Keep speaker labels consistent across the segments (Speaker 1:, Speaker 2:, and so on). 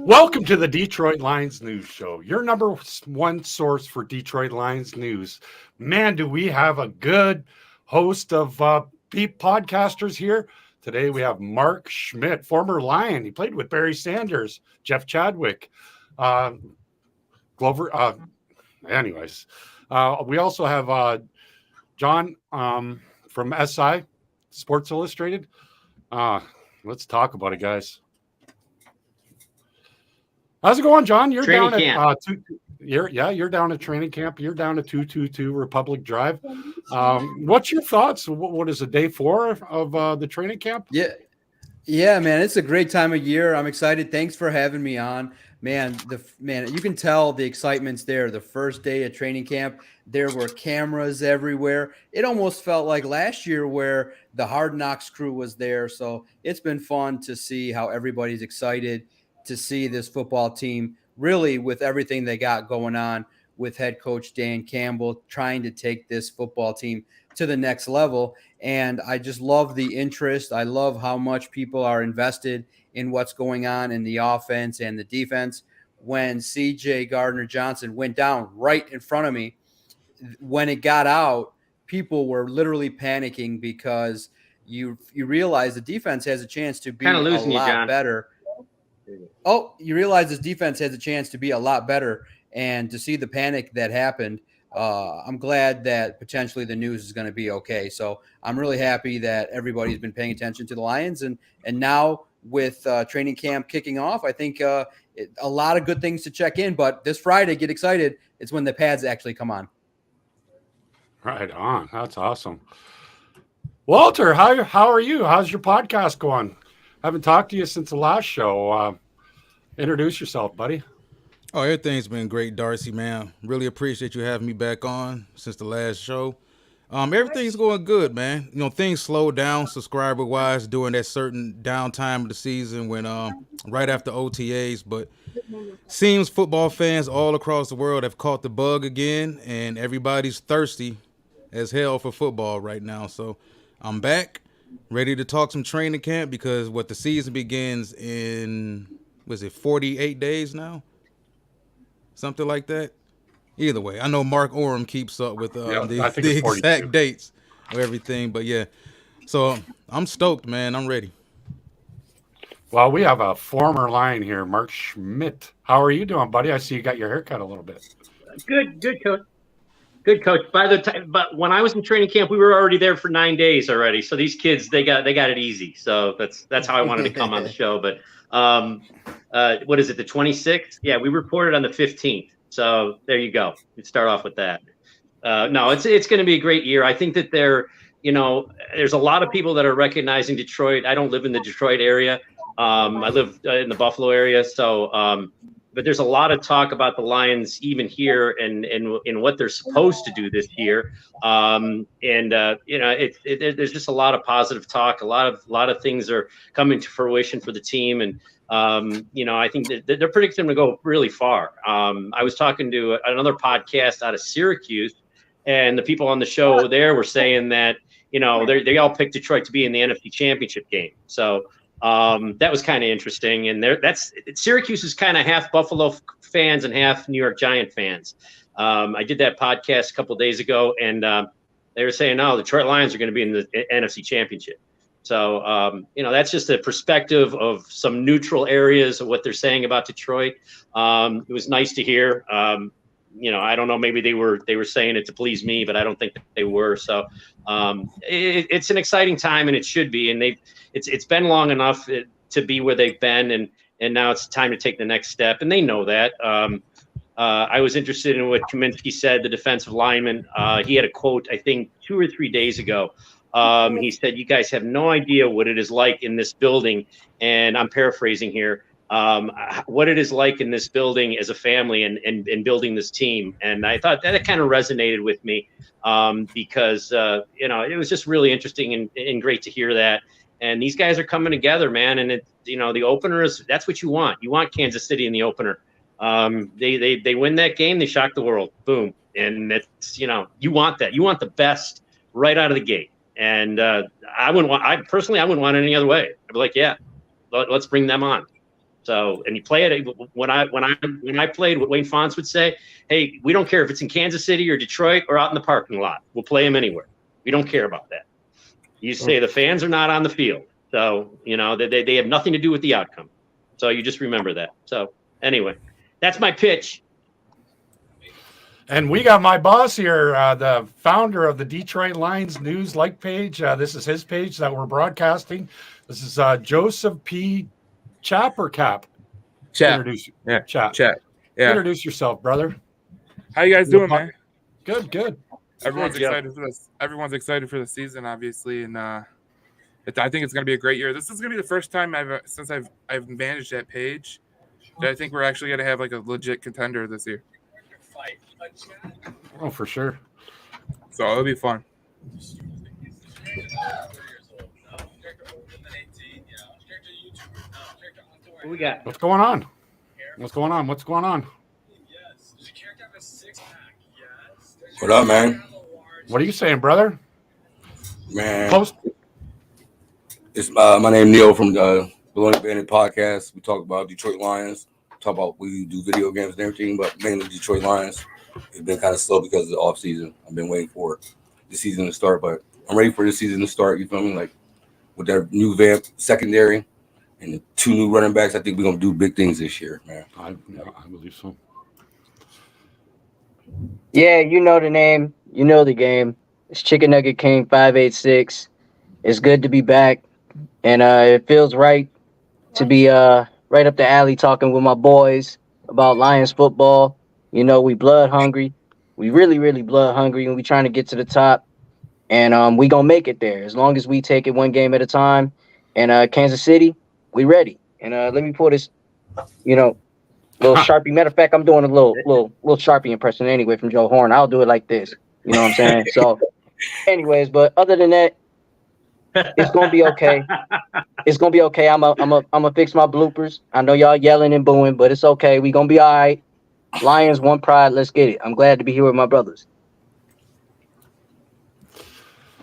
Speaker 1: Welcome to the Detroit Lions News Show, your number one source for Detroit Lions news. Man, do we have a good host of podcasters here. Today we have Mark Schmidt, former Lion. He played with Barry Sanders, Jeff Chadwick, Glover. Anyways, we also have John from SI, Sports Illustrated. Let's talk about it, guys. How's it going, John? You're
Speaker 2: training
Speaker 1: down
Speaker 2: camp.
Speaker 1: at you're down at training camp. You're down at 222 Republic Drive. What's your thoughts? What is it, day 4 of the training camp?
Speaker 3: Yeah, man, it's a great time of year. I'm excited. Thanks for having me on. Man, you can tell the excitement's there. The first day of training camp, there were cameras everywhere. It almost felt like last year where the Hard Knocks crew was there. So it's been fun to see how everybody's excited to see this football team really with everything they got going on with head coach Dan Campbell trying to take this football team to the next level. And I just love the interest. I love how much people are invested in what's going on in the offense and the defense. When CJ Gardner-Johnson went down right in front of me, when it got out, people were literally panicking because you realize the defense has a chance to be a lot better. Oh, you realize this defense has a chance to be a lot better, and to see the panic that happened, I'm glad that potentially the news is going to be okay. So I'm really happy that everybody's been paying attention to the Lions, and now with training camp kicking off, I think a lot of good things to check in. But this Friday, get excited. It's when the pads actually come on.
Speaker 1: Right on. That's awesome. Walter, how are you? How's your podcast going? Haven't talked to you since the last show. Introduce yourself, buddy.
Speaker 4: Oh, everything's been great, Darcy, man. Really appreciate you having me back on since the last show. Everything's going good, man. You know, things slowed down subscriber-wise during that certain downtime of the season when right after OTAs, but seems football fans all across the world have caught the bug again, and everybody's thirsty as hell for football right now. So I'm back, ready to talk some training camp because the season begins in, 48 days now? Something like that. Either way, I know Mark Orem keeps up with the exact dates of everything, but yeah. So I'm stoked, man. I'm ready.
Speaker 1: Well, we have a former Lion here, Mark Schmidt. How are you doing, buddy? I see you got your hair cut a little bit.
Speaker 2: Good, coach. Good, coach. But when I was in training camp, we were already there for 9 days already. So these kids, they got it easy. So that's how I wanted to come on the show. But what is it, the 26th? Yeah, we reported on the 15th. So there you go. Let's start off with that. No, it's going to be a great year. I think that there's a lot of people that are recognizing Detroit. I don't live in the Detroit area. I live in the Buffalo area. So, but there's a lot of talk about the Lions even here and what they're supposed to do this year. There's just a lot of positive talk. A lot of things are coming to fruition for the team. And, I think that they're predicting them to go really far. I was talking to another podcast out of Syracuse, and the people on the show there were saying that, they all picked Detroit to be in the NFC Championship game. So that was kind of interesting. And Syracuse is kind of half Buffalo fans and half New York Giant fans. I did that podcast a couple of days ago, and they were saying, no, the Detroit Lions are going to be in the NFC Championship. So, that's just a perspective of some neutral areas of what they're saying about Detroit. It was nice to hear. I don't know, maybe they were saying it to please me, but I don't think that they were. So it's an exciting time, and it should be. And it's been long enough to be where they've been, and now it's time to take the next step. And they know that. I was interested in what Kaminsky said, the defensive lineman. He had a quote, I think, 2 or 3 days ago. He said, "You guys have no idea what it is like in this building," and I'm paraphrasing here, what it is like in this building as a family and building this team. And I thought that kind of resonated with me because, it was just really interesting and great to hear that. And these guys are coming together, man. And the opener that's what you want. You want Kansas City in the opener. They win that game. They shock the world. Boom. And it's, you want that. You want the best right out of the gate. And I wouldn't want it any other way. I'd be like, yeah, let's bring them on. So, and you play it when I played, what Wayne Fonts would say, hey, we don't care if it's in Kansas City or Detroit or out in the parking lot. We'll play them anywhere. We don't care about that. You say the fans are not on the field. So, they have nothing to do with the outcome. So you just remember that. So anyway, that's my pitch.
Speaker 1: And we got my boss here, the founder of the Detroit Lions News like page. This is his page that we're broadcasting. This is Joseph P. Chapp or Cap?
Speaker 5: Chapp.
Speaker 1: Yeah, Chapp.
Speaker 5: Yeah.
Speaker 1: Introduce yourself, brother.
Speaker 5: How you guys doing, man?
Speaker 1: Good.
Speaker 5: Everyone's excited for this. Everyone's excited for the season, obviously, and I think it's going to be a great year. This is going to be the first time since I've managed that page that I think we're actually going to have like a legit contender this year.
Speaker 1: Oh, for sure.
Speaker 5: So it'll be fun.
Speaker 2: What we got?
Speaker 1: What's going on?
Speaker 6: What up, man?
Speaker 1: What are you saying, brother?
Speaker 6: Man,
Speaker 1: Post.
Speaker 6: it's my name Neal from the Baloney Bandit podcast. We talk about Detroit Lions. We do video games and everything, but mainly Detroit Lions. It's been kind of slow because of the off season. I've been waiting for the season to start, but I'm ready for the season to start. You feel me? Like with their new vamp secondary and the 2 new running backs, I think we're gonna do big things this year, man.
Speaker 1: I believe so.
Speaker 7: Yeah, you know the name. You know the game. It's Chicken Nugget King 586. It's good to be back. And it feels right to be right up the alley talking with my boys about Lions football. We blood hungry. We really, really blood hungry, and we trying to get to the top. And we going to make it there as long as we take it one game at a time. And Kansas City, we ready. And let me pull this, little Sharpie. Matter of fact, I'm doing a little Sharpie impression anyway from Joe Horn. I'll do it like this. You know what I'm saying? So, anyways, but other than that, it's gonna be okay. It's gonna be okay. I'm a fix my bloopers. I know y'all yelling and booing, but it's okay. We gonna be all right. Lions, one pride. Let's get it. I'm glad to be here with my brothers.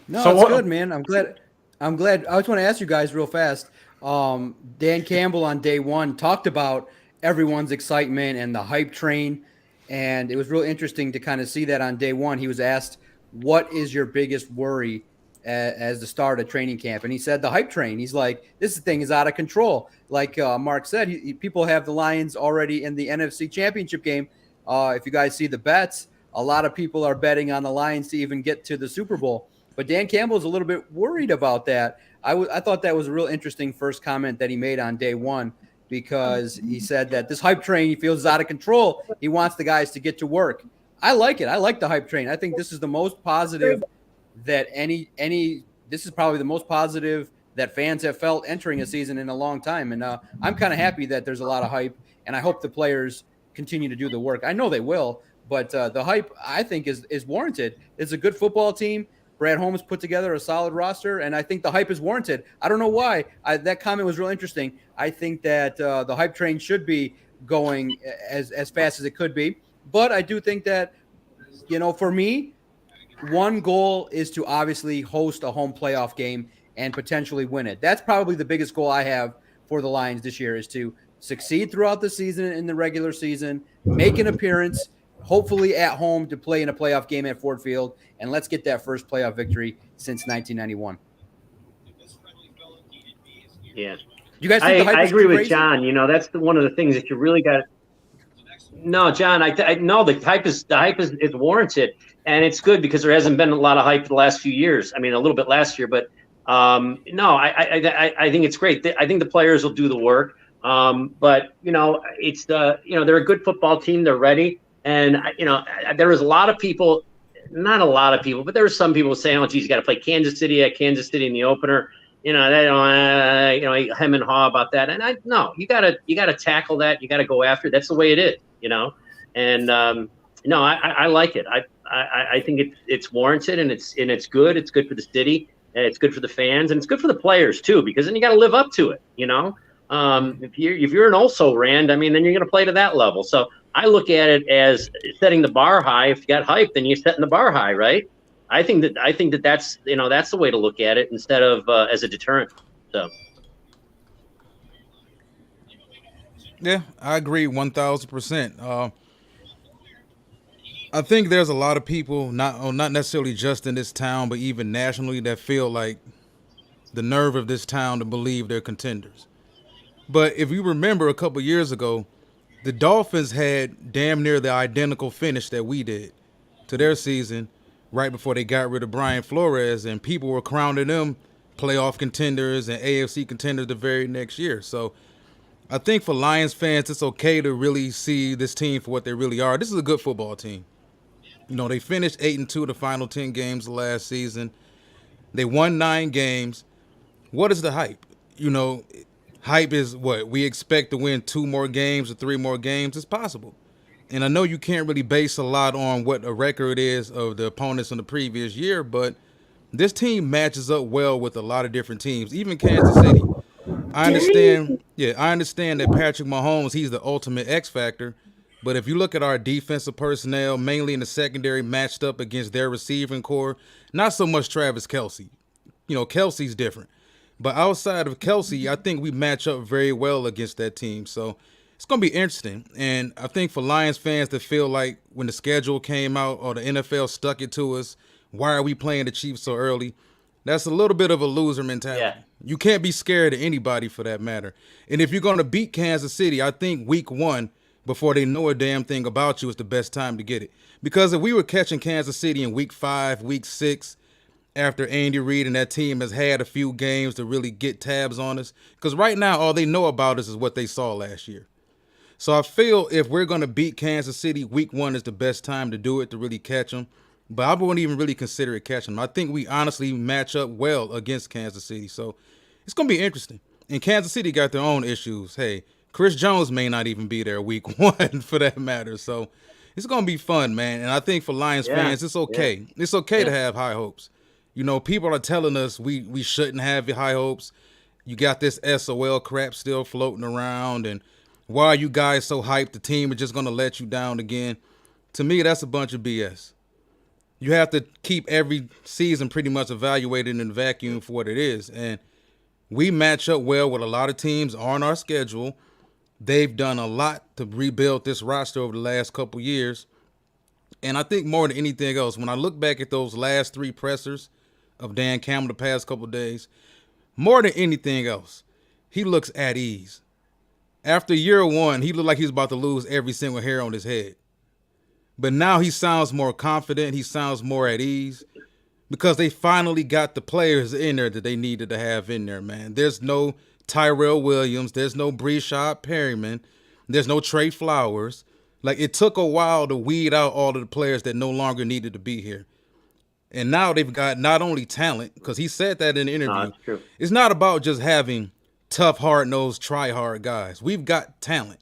Speaker 3: No, so it's good, man. I'm glad. I just want to ask you guys real fast. Dan Campbell on day one talked about everyone's excitement and the hype train. And it was real interesting to kind of see that on day one. He was asked, what is your biggest worry as the start of training camp? And he said the hype train. He's like, this thing is out of control. Like Mark said, people have the Lions already in the NFC Championship game. If you guys see the bets, a lot of people are betting on the Lions to even get to the Super Bowl. But Dan Campbell is a little bit worried about that. I thought that was a real interesting first comment that he made on day one, because he said that this hype train he feels is out of control. He wants the guys to get to work. I like it. I like the hype train. I think this is the most positive that this is probably the most positive that fans have felt entering a season in a long time. And I'm kind of happy that there's a lot of hype, and I hope the players continue to do the work. I know they will, but the hype, I think, is warranted. It's a good football team. Brad Holmes put together a solid roster, and I think the hype is warranted. I don't know why. That comment was real interesting. I think that the hype train should be going as fast as it could be. But I do think that, for me, one goal is to obviously host a home playoff game and potentially win it. That's probably the biggest goal I have for the Lions this year, is to succeed throughout the season in the regular season, make an appearance, hopefully at home, to play in a playoff game at Ford Field, and let's get that first playoff victory since 1991.
Speaker 2: Yeah.
Speaker 3: You guys think the hype
Speaker 2: I
Speaker 3: is
Speaker 2: agree with
Speaker 3: crazy?
Speaker 2: John. That's one of the things that you really got. No, John, I know the hype is warranted, and it's good because there hasn't been a lot of hype the last few years. I mean, a little bit last year, but no, I think it's great. I think the players will do the work. But it's they're a good football team. They're ready. And, there was a lot of people, not a lot of people, but there were some people saying, oh, geez, you got to play Kansas City in the opener. They don't, hem and haw about that. And you got to tackle that. You got to go after it. That's the way it is, And, I like it. I think it's warranted, and it's good. It's good for the city. It's good for the fans, and it's good for the players too, because then you got to live up to it. If you're an also Rand, then you're going to play to that level. So I look at it as setting the bar high. If you got hype, then you're setting the bar high, right? I think that's that's the way to look at it, instead of as a deterrent. So
Speaker 4: Yeah, I agree 1,000%. I think there's a lot of people, not necessarily just in this town, but even nationally, that feel like the nerve of this town to believe they're contenders. But if you remember a couple years ago, the Dolphins had damn near the identical finish that we did to their season right before they got rid of Brian Flores, and people were crowning them playoff contenders and AFC contenders the very next year. So I think for Lions fans, it's okay to really see this team for what they really are. This is a good football team. You know, they finished 8-2 the final 10 games of last season. They won 9 games. What is the hype? You know, hype is what? We expect to win 2 more games or 3 more games. It's possible. And I know you can't really base a lot on what a record is of the opponents in the previous year, but this team matches up well with a lot of different teams, even Kansas City. I understand that Patrick Mahomes, he's the ultimate X factor. But if you look at our defensive personnel, mainly in the secondary, matched up against their receiving core, not so much Travis Kelce. You know, Kelsey's different. But outside of Kelsey, I think we match up very well against that team. So it's going to be interesting. And I think for Lions fans that feel like when the schedule came out or the NFL stuck it to us, why are we playing the Chiefs so early? That's a little bit of a loser mentality.
Speaker 2: Yeah.
Speaker 4: You can't be scared of anybody for that matter. And if you're going to beat Kansas City, I think week 1, before they know a damn thing about you, is the best time to get it. Because if we were catching Kansas City in week 5, week 6, after Andy Reid and that team has had a few games to really get tabs on us, because right now all they know about us is what they saw last year. So I feel if we're going to beat Kansas City, week 1 is the best time to do it, to really catch them. But I wouldn't even really consider it catching them. I think we honestly match up well against Kansas City. So it's going to be interesting. And Kansas City got their own issues. Hey, Chris Jones may not even be there week 1 for that matter. So it's going to be fun, man. And I think for Lions fans, it's okay. Yeah. It's okay to have high hopes. You know, people are telling us we shouldn't have high hopes. You got this SOL crap still floating around. And why are you guys so hyped? The team is just going to let you down again. To me, that's a bunch of BS. You have to keep every season pretty much evaluated in a vacuum for what it is. And we match up well with a lot of teams on our schedule. They've done a lot to rebuild this roster over the last couple years. And I think more than anything else, when I look back at those last 3 pressers of Dan Campbell the past couple days, more than anything else, he looks at ease. After year 1, he looked like he was about to lose every single hair on his head. But now he sounds more confident. He sounds more at ease because they finally got the players in there that they needed to have in there, man. There's no Tyrell Williams. There's no Breshad Perryman. There's no Trey Flowers. Like, it took a while to weed out all of the players that no longer needed to be here. And now they've got not only talent, because he said that in the interview.
Speaker 2: That's true.
Speaker 4: It's not about just having tough, hard-nosed, try-hard guys. We've got talent.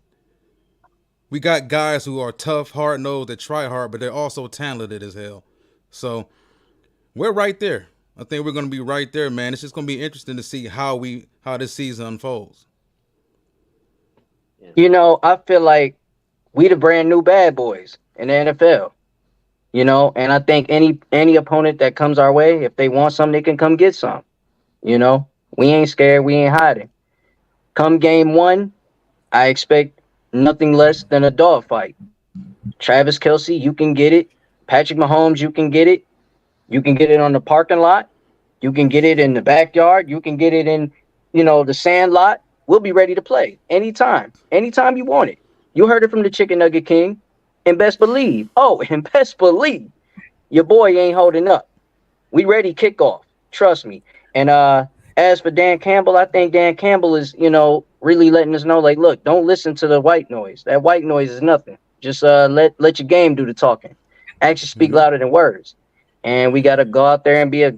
Speaker 4: We got guys who are tough, hard-nosed, that try hard, but they're also talented as hell. So we're right there. I think we're going to be right there, man. It's just going to be interesting to see how this season unfolds.
Speaker 7: You know, I feel like we the brand new bad boys in the NFL. You know, and I think any opponent that comes our way, if they want some, they can come get some. You know, we ain't scared. We ain't hiding. Come game 1, I expect nothing less than a dogfight. Travis Kelce, you can get it. Patrick Mahomes, you can get it. You can get it on the parking lot. You can get it in the backyard. You can get it in, the sand lot. We'll be ready to play anytime you want it. You heard it from the Chicken Nugget King. And best believe, your boy ain't holding up. We ready kickoff. Trust me. And as for Dan Campbell, I think Dan Campbell is, really letting us know, like, look, don't listen to the white noise. That white noise is nothing. Just let your game do the talking. Actions speak louder than words. And we got to go out there and be a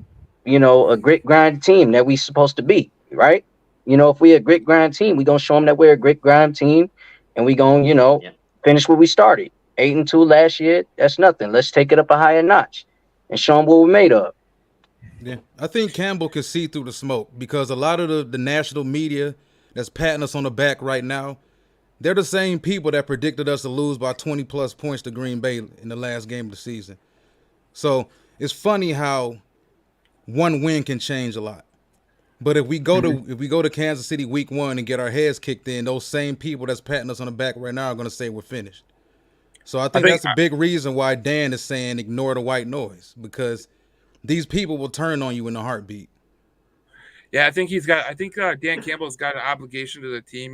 Speaker 7: grit grind team that we supposed to be, right? If we a grit grind team, we going to show them that we're a grit grind team, and we going to, finish what we started. 8-2 last year, that's nothing. Let's take it up a higher notch and show them what we're made of.
Speaker 4: Yeah, I think Campbell can see through the smoke because a lot of the national media that's patting us on the back right now, they're the same people that predicted us to lose by 20-plus points to Green Bay in the last game of the season. So it's funny how one win can change a lot. But if we go to Kansas City week 1 and get our heads kicked in, those same people that's patting us on the back right now are going to say we're finished. So I think that's a big reason why Dan is saying ignore the white noise, because these people will turn on you in a heartbeat.
Speaker 5: Yeah, I think Dan Campbell's got an obligation to the team,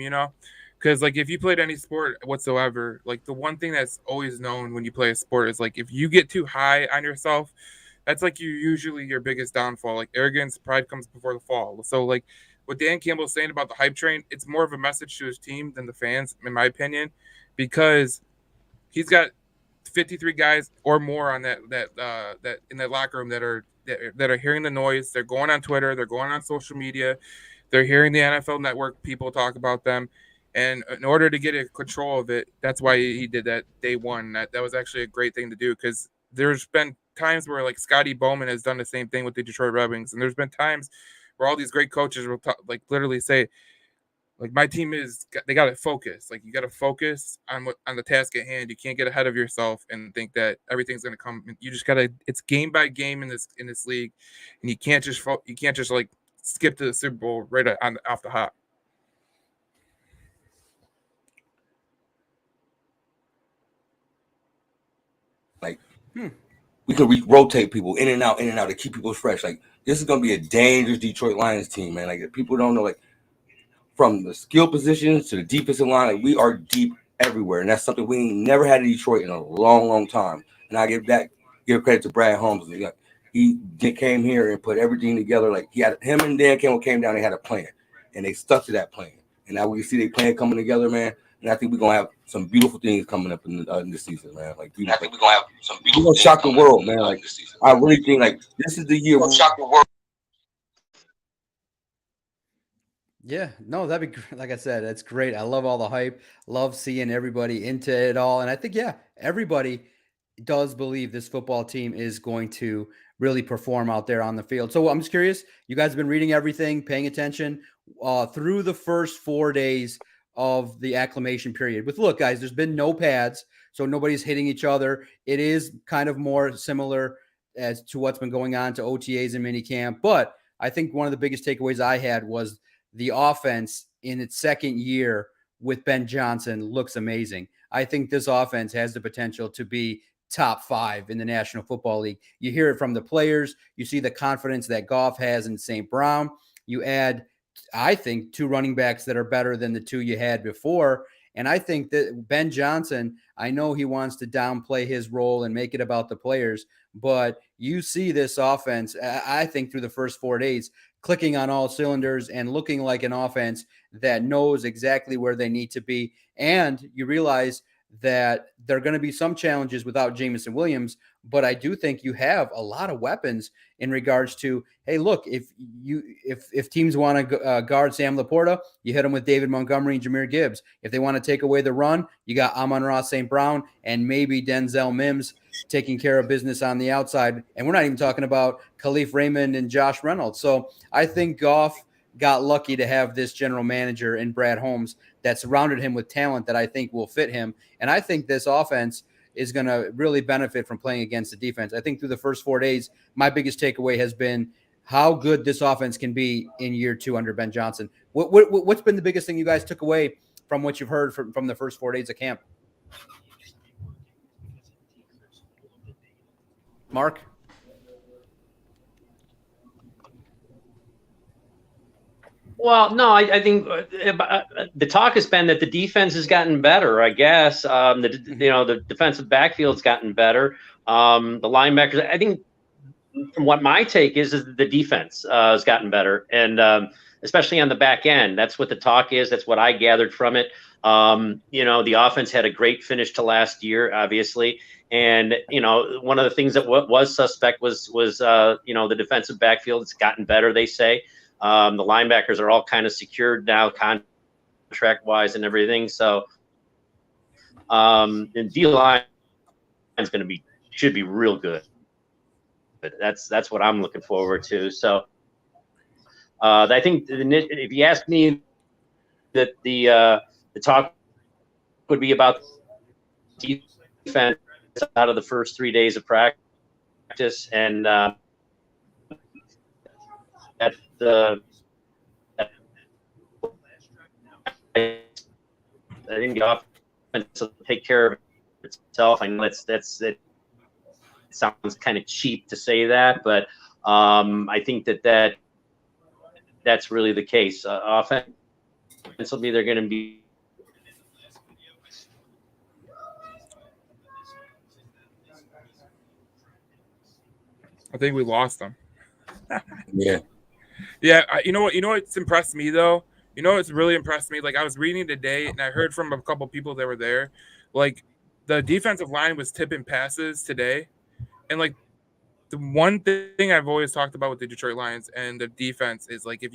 Speaker 5: because like if you played any sport whatsoever, like the one thing that's always known when you play a sport is like if you get too high on yourself, that's like usually your biggest downfall. Like arrogance, pride comes before the fall. So like what Dan Campbell's saying about the hype train, it's more of a message to his team than the fans, in my opinion, because he's got 53 guys or more on that in that locker room that are hearing the noise. They're going on Twitter, they're going on social media, they're hearing the NFL Network people talk about them. And in order to get a control of it, that's why he did that day one. That was actually a great thing to do, because there's been times where like Scotty Bowman has done the same thing with the Detroit Red Wings, and there's been times where all these great coaches will like literally say, like, my team they got to focus. Like, you got to focus on the task at hand. You can't get ahead of yourself and think that everything's going to come. You just got to. It's game by game in this league, and you can't just like skip to the Super Bowl right off the hop.
Speaker 6: Like, we can rotate people in and out to keep people fresh. Like, this is going to be a dangerous Detroit Lions team, man. Like, if people don't know, like, from the skill positions to the defensive line, like, we are deep everywhere, and that's something we ain't never had in Detroit in a long, long time. And I give credit to Brad Holmes. Like, he came here and put everything together. Like, him and Dan Campbell came down. They had a plan, and they stuck to that plan. And now we can see their plan coming together, man. And I think we're gonna have some beautiful things coming up in this season, man. Like, I think we're gonna have some beautiful. We're gonna shock the world, man. Like, I really think like this is the year we'll shock the world.
Speaker 3: Yeah, no, that'd be like I said, that's great. I love all the hype. Love seeing everybody into it all, and I think everybody does believe this football team is going to really perform out there on the field. So I'm just curious. You guys have been reading everything, paying attention through the first 4 days of the acclimation period. But look, guys, there's been no pads, so nobody's hitting each other. It is kind of more similar as to what's been going on to OTAs and minicamp. But I think one of the biggest takeaways I had was the offense in its second year with Ben Johnson looks amazing. I think this offense has the potential to be top 5 in the National Football League. You hear it from the players. You see the confidence that Goff has in St. Brown. You add, I think, 2 running backs that are better than the 2 you had before. And I think that Ben Johnson, I know he wants to downplay his role and make it about the players, but you see this offense, I think, through the first 4 days, clicking on all cylinders and looking like an offense that knows exactly where they need to be. And you realize that there are going to be some challenges without Jameson Williams, but I do think you have a lot of weapons in regards to, hey, look, if teams want to guard Sam Laporta, you hit them with David Montgomery and Jahmyr Gibbs. If they want to take away the run, you got Amon-Ra St. Brown and maybe Denzel Mims taking care of business on the outside. And we're not even talking about Khalif Raymond and Josh Reynolds. So I think Goff got lucky to have this general manager in Brad Holmes that surrounded him with talent that I think will fit him. And I think this offense is going to really benefit from playing against the defense. I think through the first 4 days, my biggest takeaway has been how good this offense can be in year 2 under Ben Johnson. What's been the biggest thing you guys took away from what you've heard from the first 4 days of camp? Mark?
Speaker 2: Well, no, I think the talk has been that the defense has gotten better. I guess the defensive backfield's gotten better. The linebackers. I think from what my take is that the defense has gotten better, and especially on the back end. That's what the talk is. That's what I gathered from it. The offense had a great finish to last year, obviously, and one of the things that was suspect was the defensive backfield. It's gotten better, they say. The linebackers are all kind of secured now, contract-wise and everything. So, and D-line is should be real good. But that's what I'm looking forward to. So, I think if you ask me, that the talk would be about defense out of the first 3 days of practice, and at the I think the offense will take care of itself. I know it sounds kind of cheap to say that, but I think that's really the case. Offensively, they're going to be.
Speaker 5: I think we lost them.
Speaker 6: Yeah.
Speaker 5: Yeah, you know what's impressed me though? You know what's really impressed me? Like I was reading today and I heard from a couple people that were there, like the defensive line was tipping passes today. And like the one thing I've always talked about with the Detroit Lions and the defense is like if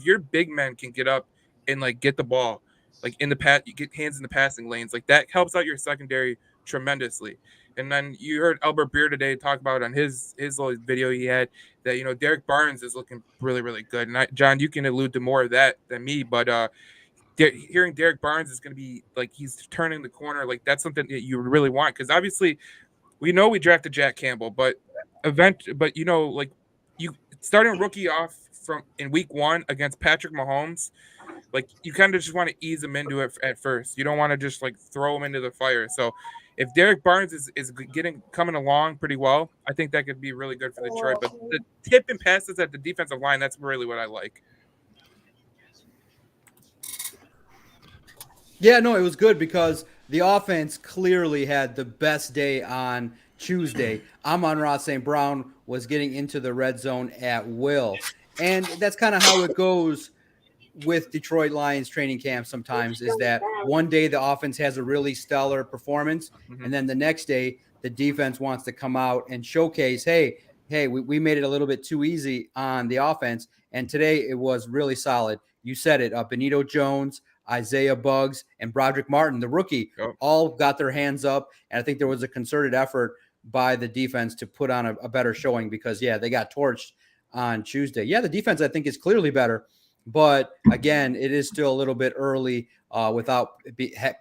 Speaker 5: your big men can get up and like get the ball, like in the you get hands in the passing lanes, like that helps out your secondary tremendously. And then you heard Albert Beer today talk about on his little video he had that Derek Barnes is looking really really good. And John, you can allude to more of that than me, but hearing Derek Barnes is going to be like he's turning the corner, like that's something that you really want because obviously we know we drafted Jack Campbell, but like you starting rookie off from in week 1 against Patrick Mahomes, like you kind of just want to ease him into it at first. You don't want to just like throw him into the fire. So if Derek Barnes is coming along pretty well, I think that could be really good for Detroit. But the tip and passes at the defensive line, that's really what I like.
Speaker 3: Yeah, no, it was good because the offense clearly had the best day on Tuesday. Amon-Ra St. Brown was getting into the red zone at will. And that's kind of how it goes with Detroit Lions training camp sometimes is that one day the offense has a really stellar performance, and then the next day the defense wants to come out and showcase, hey, we made it a little bit too easy on the offense, and today it was really solid. You said it, Benito Jones, Isaiah Buggs, and Broderick Martin, the rookie, all got their hands up, and I think there was a concerted effort by the defense to put on a better showing because, yeah, they got torched on Tuesday. Yeah, the defense, I think, is clearly better. But again, it is still a little bit early without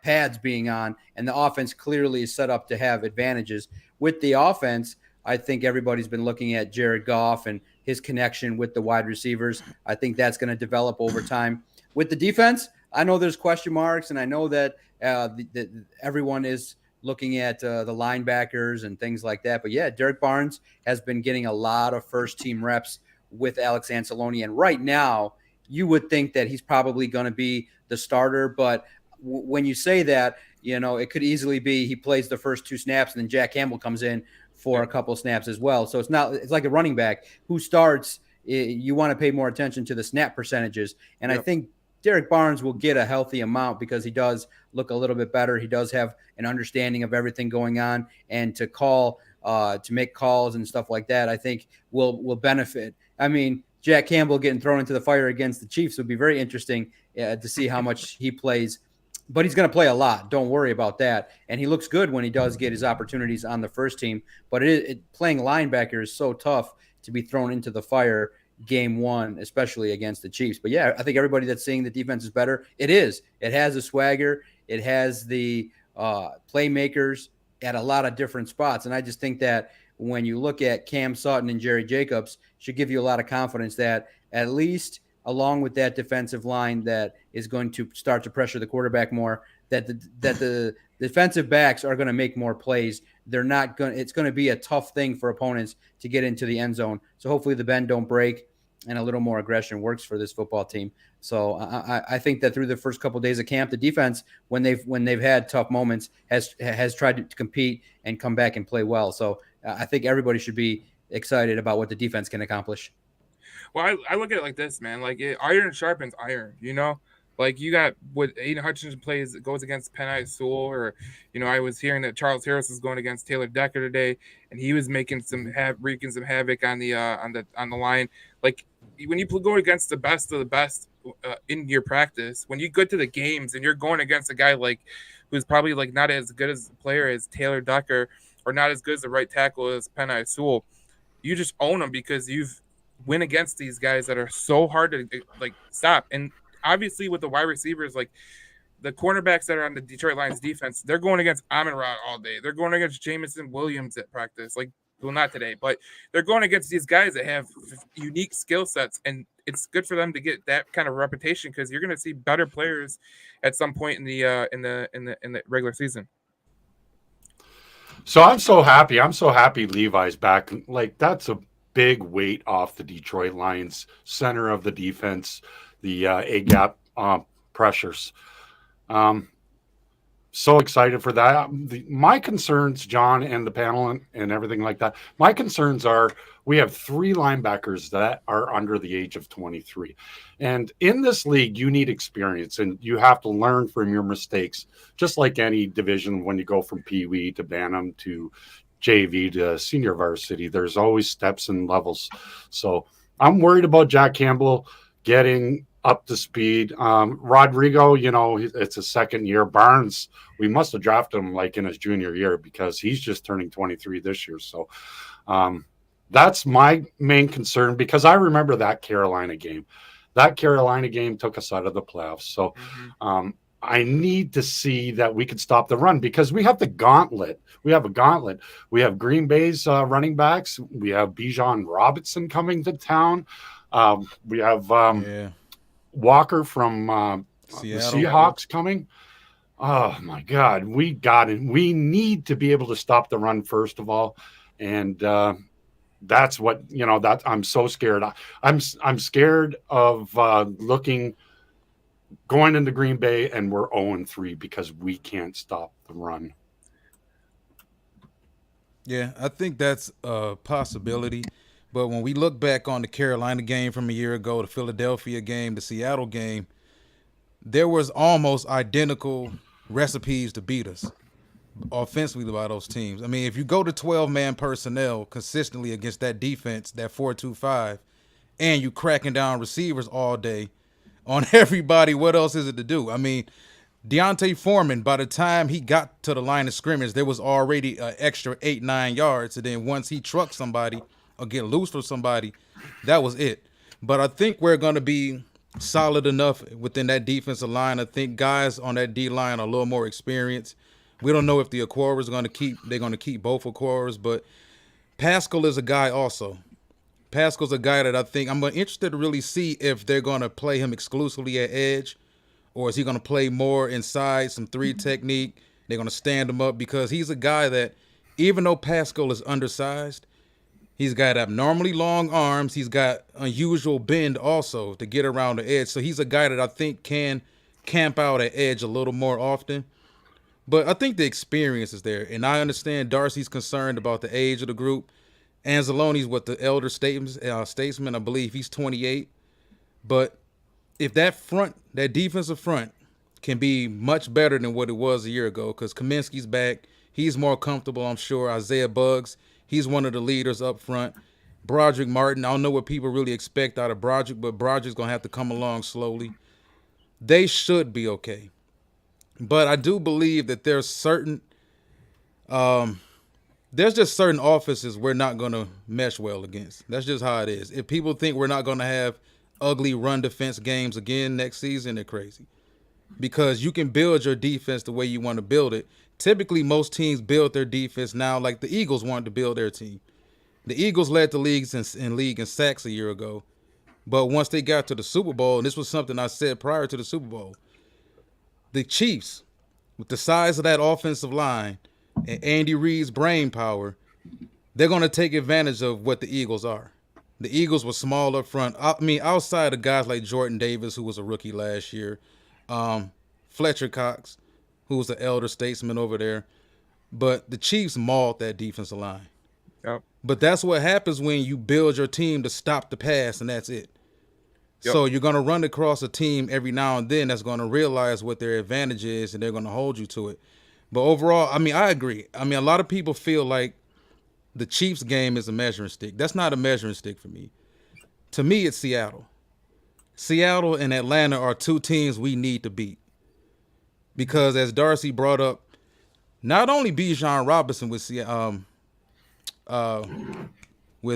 Speaker 3: pads being on, and the offense clearly is set up to have advantages. With the offense, I think everybody's been looking at Jared Goff and his connection with the wide receivers. I think that's going to develop over time. With the defense, I know there's question marks, and I know that everyone is looking at the linebackers and things like that. But, yeah, Derek Barnes has been getting a lot of first-team reps with Alex Anzalone, and right now – you would think that he's probably going to be the starter, but when you say that, it could easily be he plays the first 2 snaps and then Jack Campbell comes in for a couple snaps as well. So it's like a running back who starts. You want to pay more attention to the snap percentages. And I think Derek Barnes will get a healthy amount because he does look a little bit better. He does have an understanding of everything going on, and to make calls and stuff like that, I think will benefit. I mean, Jack Campbell getting thrown into the fire against the Chiefs would be very interesting to see how much he plays. But he's going to play a lot. Don't worry about that. And he looks good when he does get his opportunities on the first team. But playing linebacker is so tough to be thrown into the fire game 1, especially against the Chiefs. But, yeah, I think everybody that's saying the defense is better, it is. It has the swagger. It has the playmakers at a lot of different spots. And I just think that when you look at Cam Sutton and Jerry Jacobs, should give you a lot of confidence that at least along with that defensive line that is going to start to pressure the quarterback more, that the defensive backs are going to make more plays. It's going to be a tough thing for opponents to get into the end zone. So hopefully the bend don't break and a little more aggression works for this football team. So I think that through the first couple of days of camp, the defense, when they've had tough moments, has tried to compete and come back and play well. So I think everybody should be excited about what the defense can accomplish.
Speaker 5: Well, I look at it like this, man. Like iron sharpens iron, Like you got what Aiden Hutchinson goes against Penei Sewell, or I was hearing that Charles Harris is going against Taylor Decker today, and he was making wreaking some havoc on the line. Like when you go against the best of the best in your practice, when you go to the games and you're going against a guy like who's probably like not as good as a player as Taylor Decker, or not as good as the right tackle as Penei Sewell, you just own them because you've win against these guys that are so hard to like stop. And obviously with the wide receivers, like the cornerbacks that are on the Detroit Lions defense, they're going against Amon-Ra all day. They're going against Jamison Williams at practice. Like well, not today, but they're going against these guys that have unique skill sets, and it's good for them to get that kind of reputation because you're going to see better players at some point in the regular season.
Speaker 1: So I'm so happy. I'm so happy Levi's back. Like, that's a big weight off the Detroit Lions, center of the defense, the A gap pressures. So excited for that. My concerns, John, and the panel and everything like that, my concerns are we have 3 linebackers that are under the age of 23. And in this league, you need experience and you have to learn from your mistakes, just like any division when you go from Pee Wee to Bantam to JV to senior varsity. There's always steps and levels. So I'm worried about Jack Campbell getting up to speed. Rodrigo, you know, it's a second year. Barnes, we must have drafted him like in his junior year because he's just turning 23 this year. So that's my main concern because I remember that Carolina game. That Carolina game took us out of the playoffs. So I need to see that we can stop the run because we have the gauntlet. We have a gauntlet. We have Green Bay's running backs. We have Bijan Robinson coming to town. We have Walker from the Seahawks coming. Oh my God, we got it. We need to be able to stop the run first of all, and that's what That I'm so scared. I'm scared of going into Green Bay and we're 0-3 because we can't stop the run.
Speaker 4: Yeah, I think that's a possibility. But when we look back on the Carolina game from a year ago, the Philadelphia game, the Seattle game, there was almost identical recipes to beat us offensively by those teams. I mean, if you go to 12-man personnel consistently against that defense, that 4-2-5, and you cracking down receivers all day on everybody, what else is it to do? I mean, Deontay Foreman, by the time he got to the line of scrimmage, there was already an extra 8-9 yards. And then once he trucked somebody or get loose for somebody, that was it. But I think we're going to be solid enough within that defensive line. I think guys on that D-line are a little more experienced. We don't know if the Okwaras they're going to keep both Okwaras, but Pascal is a guy also. Pascal's a guy that I think I'm interested to really see if they're going to play him exclusively at edge or is he going to play more inside, some 3 technique. They're going to stand him up because he's a guy that, even though Pascal is undersized, he's got abnormally long arms. He's got unusual bend also to get around the edge. So he's a guy that I think can camp out at edge a little more often. But I think the experience is there. And I understand Darcy's concerned about the age of the group. Anzalone's the elder statesman. I believe he's 28. But if that defensive front can be much better than what it was a year ago, because Kaminsky's back, he's more comfortable, I'm sure. Isaiah Buggs, he's one of the leaders up front. Broderick Martin, I don't know what people really expect out of Broderick, but Broderick's going to have to come along slowly. They should be okay. But I do believe that there's certain offenses we're not going to mesh well against. That's just how it is. If people think we're not going to have ugly run defense games again next season, they're crazy. Because you can build your defense the way you want to build it. Typically, most teams build their defense now like the Eagles wanted to build their team. The Eagles led the league in sacks a year ago. But once they got to the Super Bowl, and this was something I said prior to the Super Bowl, the Chiefs, with the size of that offensive line and Andy Reid's brain power, they're going to take advantage of what the Eagles are. The Eagles were small up front. I mean, outside of guys like Jordan Davis, who was a rookie last year, Fletcher Cox, who was the elder statesman over there. But the Chiefs mauled that defensive line.
Speaker 5: Yep.
Speaker 4: But that's what happens when you build your team to stop the pass, and that's it. Yep. So you're going to run across a team every now and then that's going to realize what their advantage is, and they're going to hold you to it. But overall, I mean, I agree. I mean, a lot of people feel like the Chiefs game is a measuring stick. That's not a measuring stick for me. To me, it's Seattle. Seattle and Atlanta are 2 teams we need to beat. Because as Darcy brought up, not only Bijan Robinson with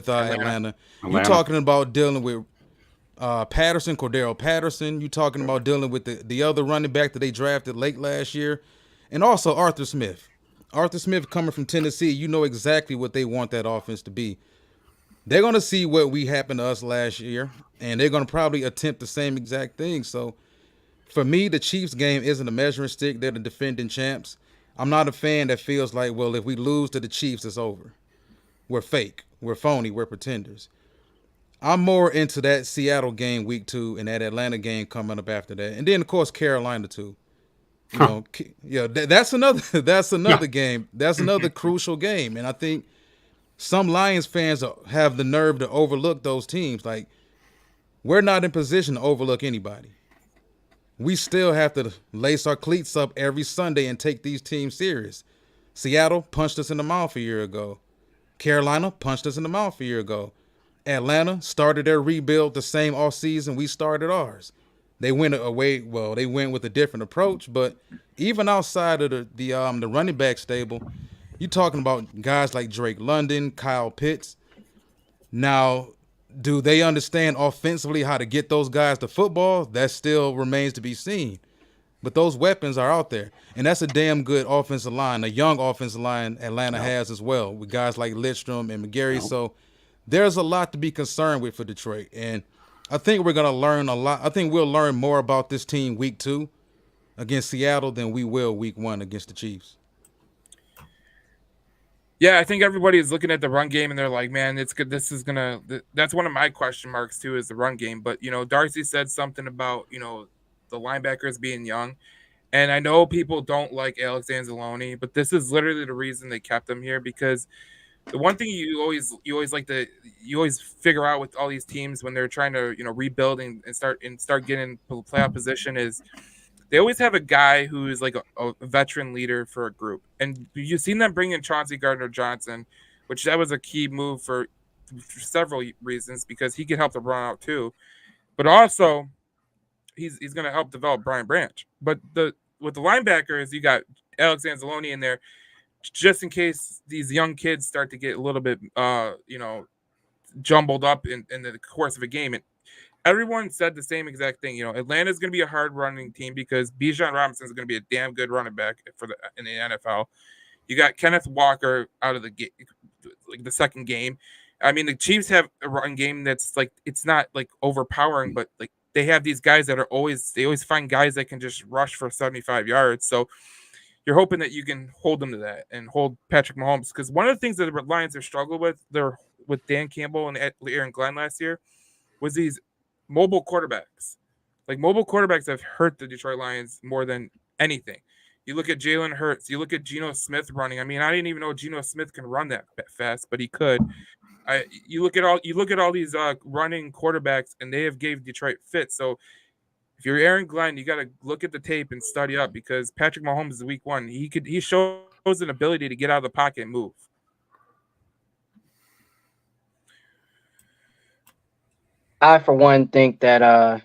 Speaker 4: Atlanta, you're talking about dealing with Cordero Patterson. You're talking about dealing with the other running back that they drafted late last year, and also Arthur Smith. Arthur Smith coming from Tennessee, you know exactly what they want that offense to be. They're going to see what we happened to us last year, and they're going to probably attempt the same exact thing. So for me, the Chiefs game isn't a measuring stick. They're the defending champs. I'm not a fan that feels like, well, if we lose to the Chiefs, it's over. We're fake. We're phony. We're pretenders. I'm more into that Seattle game week 2 and that Atlanta game coming up after that. And then, of course, Carolina too. You know, yeah, that's another game. That's another crucial game. And I think some Lions fans have the nerve to overlook those teams. Like, we're not in position to overlook anybody. We still have to lace our cleats up every Sunday and take these teams serious. Seattle punched us in the mouth a year ago. Carolina punched us in the mouth a year ago. Atlanta started their rebuild the same offseason we started ours. They went away. Well, they went with a different approach, but even outside of the running back stable, you're talking about guys like Drake London, Kyle Pitts. Now, do they understand offensively how to get those guys to football? That still remains to be seen. But those weapons are out there, and that's a damn good offensive line, a young offensive line Atlanta has as well, with guys like Lidstrom and McGarry. So there's a lot to be concerned with for Detroit, and I think we're going to learn a lot. I think we'll learn more about this team week 2 against Seattle than we will week 1 against the Chiefs.
Speaker 5: Yeah, I think everybody is looking at the run game and they're like, man, it's good. That's one of my question marks too, is the run game. But, Darcy said something about, the linebackers being young. And I know people don't like Alex Anzalone, but this is literally the reason they kept him here, because the one thing you always figure out with all these teams when they're trying to, rebuild and start getting playoff position is they always have a guy who is like a veteran leader for a group. And you've seen them bring in Chauncey Gardner-Johnson, which that was a key move for several reasons, because he could help the run out too. But also, he's going to help develop Brian Branch. But with the linebackers, you got Alex Anzalone in there, just in case these young kids start to get a little bit, jumbled up in the course of a game. And everyone said the same exact thing. Atlanta's going to be a hard running team because Bijan Robinson is going to be a damn good running back in the NFL. You got Kenneth Walker out of the second game. I mean, the Chiefs have a run game that's like, it's not like overpowering, but like they have these guys that they always find guys that can just rush for 75 yards. So you're hoping that you can hold them to that and hold Patrick Mahomes, because one of the things that the Lions have struggled with Dan Campbell and Aaron Glenn last year was these mobile quarterbacks. Like, mobile quarterbacks have hurt the Detroit Lions more than anything. You look at Jalen Hurts, you look at Geno Smith running. I mean, I didn't even know Geno Smith can run that fast, but he could. You look at all these running quarterbacks, and they have gave Detroit fits. So if you're Aaron Glenn, you got to look at the tape and study up, because Patrick Mahomes is week 1. He shows an ability to get out of the pocket and move.
Speaker 7: I, for one, think that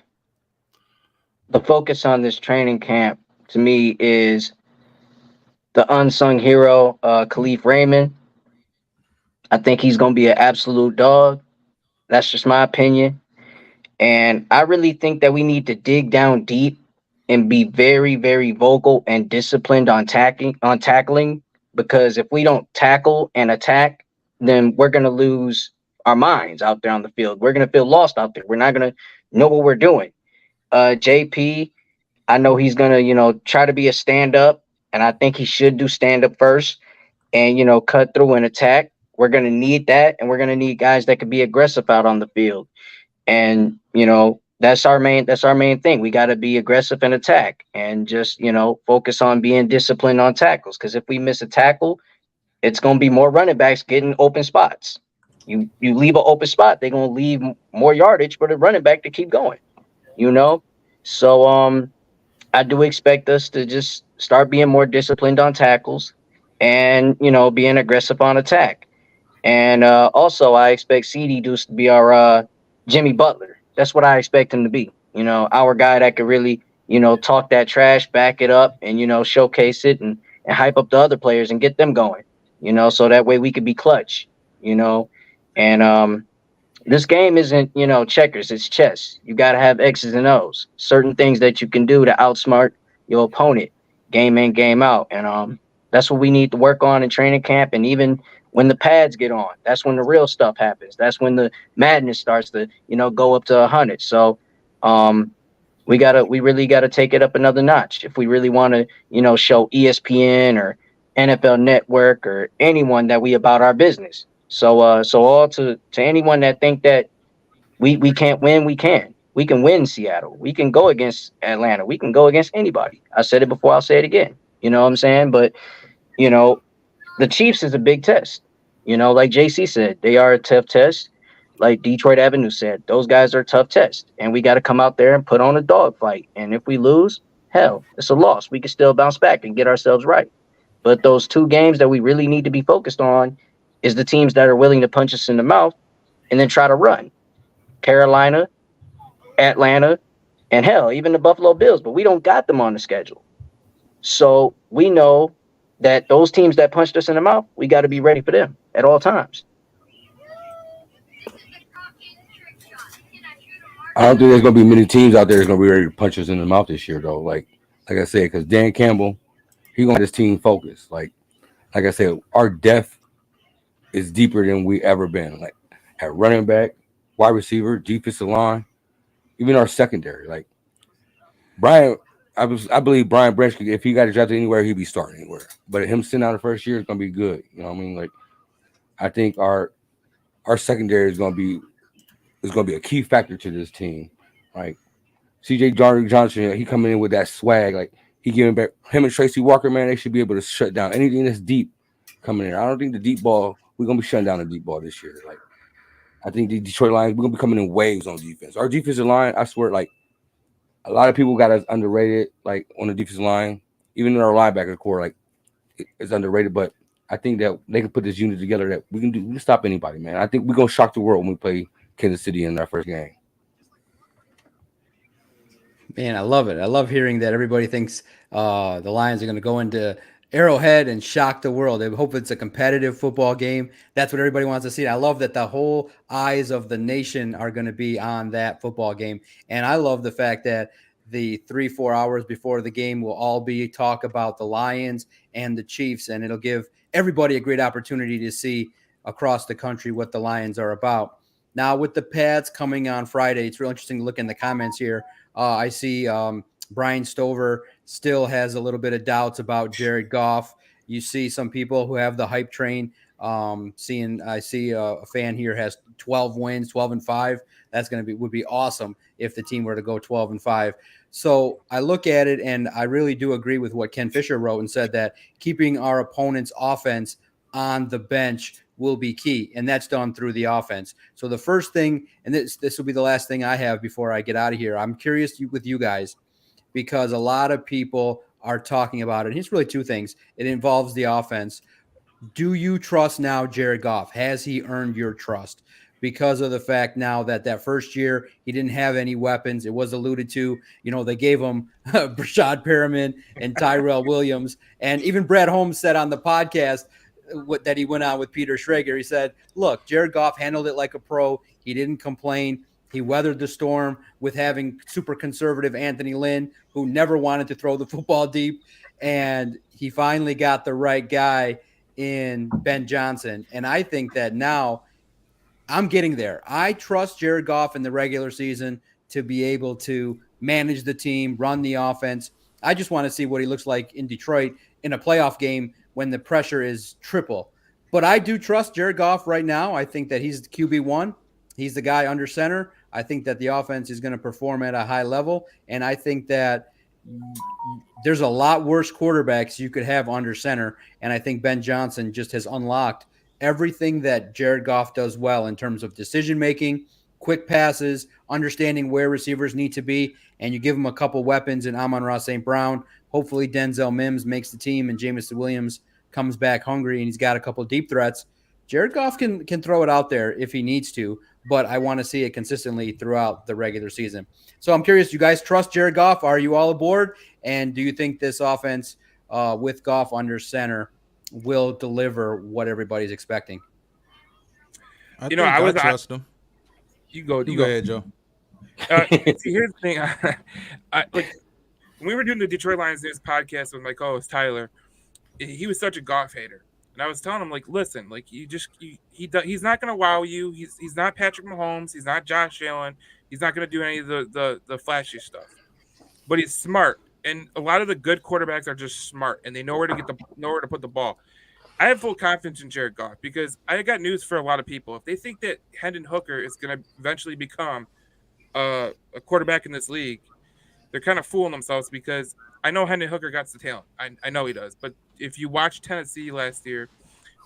Speaker 7: the focus on this training camp, to me, is the unsung hero, Khalif Raymond. I think he's going to be an absolute dog. That's just my opinion. And I really think that we need to dig down deep and be very, very vocal and disciplined on tackling, because if we don't tackle and attack, then we're going to lose our minds out there on the field. We're going to feel lost out there. We're not going to know what we're doing. JP, I know he's going to, try to be a stand-up, and I think he should do stand-up first and, cut through and attack. We're going to need that, and we're going to need guys that can be aggressive out on the field. And, that's our main thing. We got to be aggressive and attack, and just, focus on being disciplined on tackles. Because if we miss a tackle, it's going to be more running backs getting open spots. You leave an open spot, they're going to leave more yardage for the running back to keep going, So I do expect us to just start being more disciplined on tackles and, being aggressive on attack. And also, I expect CD Deuce to be our Jimmy Butler. That's what I expect him to be. Our guy that could really, talk that trash, back it up, and, showcase it and hype up the other players and get them going, so that way we could be clutch, And this game isn't, checkers, it's chess. You got to have X's and O's, certain things that you can do to outsmart your opponent game in, game out. And That's what we need to work on in training camp. And even when the pads get on, that's when the real stuff happens. That's when the madness starts to, go up to 100. So we really gotta take it up another notch if we really want to, show ESPN or NFL Network or anyone that we about our business. So all to anyone that think that we can't win, we can. We can win Seattle. We can go against Atlanta. We can go against anybody. I said it before, I'll say it again. You know what I'm saying? But, the Chiefs is a big test. Like JC said, they are a tough test. Like Detroit Avenue said, those guys are a tough test. And we got to come out there and put on a dogfight. And if we lose, hell, it's a loss. We can still bounce back and get ourselves right. But those two games that we really need to be focused on is the teams that are willing to punch us in the mouth and then try to run. Carolina, Atlanta, and hell, even the Buffalo Bills. But we don't got them on the schedule. So we know that those teams that punched us in the mouth, we got to be ready for them at all times.
Speaker 6: I don't think there's going to be many teams out there that's going to be ready to punch us in the mouth this year, though. Like I said, because Dan Campbell, he going to get his team focused. Like I said, our depth is deeper than we ever been. Like at running back, wide receiver, defensive line, even our secondary. Like Brian, I believe Brian Branch, if he got drafted anywhere, he'd be starting anywhere. But him sitting out the first year is going to be good. You know what I mean? Like I think our secondary is going to be a key factor to this team. Like CJ Johnson, he coming in with that swag. Like he giving back him and Tracy Walker, man, they should be able to shut down anything that's deep coming in. I don't think the deep ball, we're going to be shutting down the deep ball this year. Like I think the Detroit Lions, we're going to be coming in waves on defense. Our defensive line, I swear, like a lot of people got us underrated, like on the defensive line, even in our linebacker core, like it's underrated. But I think that they can put this unit together that we can stop anybody, man. I think we're going to shock the world when we play Kansas City in our first game.
Speaker 3: Man, I love it. I love hearing that everybody thinks the Lions are going to go into Arrowhead and shock the world. I hope it's a competitive football game. That's what everybody wants to see. I love that the whole eyes of the nation are going to be on that football game. And I love the fact that the 3-4 hours before the game will all be talk about the Lions and the Chiefs. And it'll give everybody a great opportunity to see across the country what the Lions are about. Now, with the pads coming on Friday, it's real interesting to look in the comments here. I see Brian Stover still has a little bit of doubts about Jared Goff. You see some people who have the hype train. I see a fan here has 12 wins, 12-5. That's would be awesome if the team were to go 12-5. So I look at it and I really do agree with what Ken Fisher wrote and said that keeping our opponent's offense on the bench will be key, and that's done through the offense. So the first thing, and this will be the last thing I have before I get out of here, I'm curious with you guys because a lot of people are talking about it. And it's really two things. It involves the offense. Do you trust now Jared Goff? Has he earned your trust? Because of the fact now that first year he didn't have any weapons. It was alluded to, they gave him Brashad Perriman and Tyrell Williams. And even Brad Holmes said on the podcast that he went on with Peter Schrager, he said, look, Jared Goff handled it like a pro. He didn't complain. He weathered the storm with having super conservative Anthony Lynn, who never wanted to throw the football deep. And he finally got the right guy in Ben Johnson. And I think that now I'm getting there. I trust Jared Goff in the regular season to be able to manage the team, run the offense. I just want to see what he looks like in Detroit in a playoff game when the pressure is triple. But I do trust Jared Goff right now. I think that he's the QB1. He's the guy under center. I think that the offense is going to perform at a high level. And I think that there's a lot worse quarterbacks you could have under center. And I think Ben Johnson just has unlocked everything that Jared Goff does well in terms of decision-making, quick passes, understanding where receivers need to be, and you give him a couple weapons in Amon-Ra St. Brown. Hopefully Denzel Mims makes the team and Jameson Williams comes back hungry and he's got a couple deep threats. Jared Goff can throw it out there if he needs to, but I want to see it consistently throughout the regular season. So I'm curious, you guys trust Jared Goff? Are you all aboard? And do you think this offense with Goff under center will deliver what everybody's expecting?
Speaker 4: I trust him.
Speaker 5: You go
Speaker 4: ahead, Joe.
Speaker 5: See, here's the thing. When we were doing the Detroit Lions News podcast with my co-host Tyler, he was such a Goff hater. And I was telling him, like, listen, like he's not gonna wow you. He's not Patrick Mahomes. He's not Josh Allen. He's not gonna do any of the flashy stuff. But he's smart, and a lot of the good quarterbacks are just smart, and they know where to put the ball. I have full confidence in Jared Goff because I got news for a lot of people. If they think that Hendon Hooker is going to eventually become a quarterback in this league, they're kind of fooling themselves because I know Hendon Hooker got the talent. I know he does. But if you watch Tennessee last year,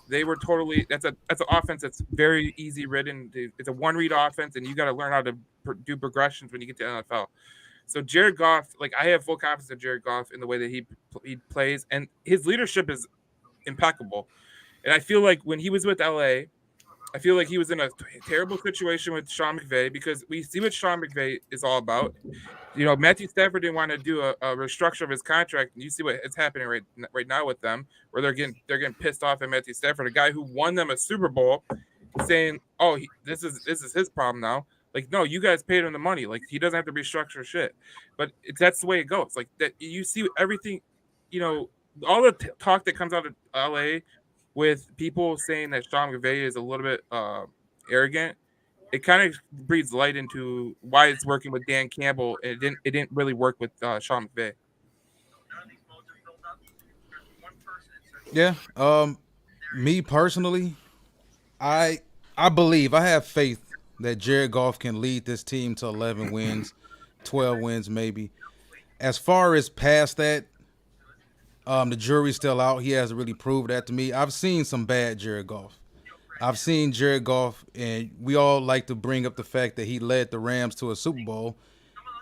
Speaker 5: they were totally that's an offense that's very easy ridden. It's a one read offense, and you got to learn how to do progressions when you get to NFL. So Jared Goff, like I have full confidence in Jared Goff in the way that he plays, and his leadership is impeccable. And I feel like when he was with LA, I feel like he was in a terrible situation with Sean McVay because we see what Sean McVay is all about. You know, Matthew Stafford didn't want to do a restructure of his contract, and you see what is happening right now with them, where they're getting pissed off at Matthew Stafford, a guy who won them a Super Bowl, saying, "Oh, this is his problem now." Like, no, you guys paid him the money. Like, he doesn't have to restructure shit. But that's the way it goes. Like that, you see everything. You know, all the talk that comes out of LA with people saying that Sean McVay is a little bit arrogant. It kind of breathes light into why it's working with Dan Campbell, and it didn't really work with Sean McVay.
Speaker 4: Yeah. Me personally, I believe I have faith that Jared Goff can lead this team to 11 wins, 12 wins maybe. As far as past that, the jury's still out. He hasn't really proved that to me. I've seen some bad Jared Goff. I've seen Jared Goff, and we all like to bring up the fact that he led the Rams to a Super Bowl.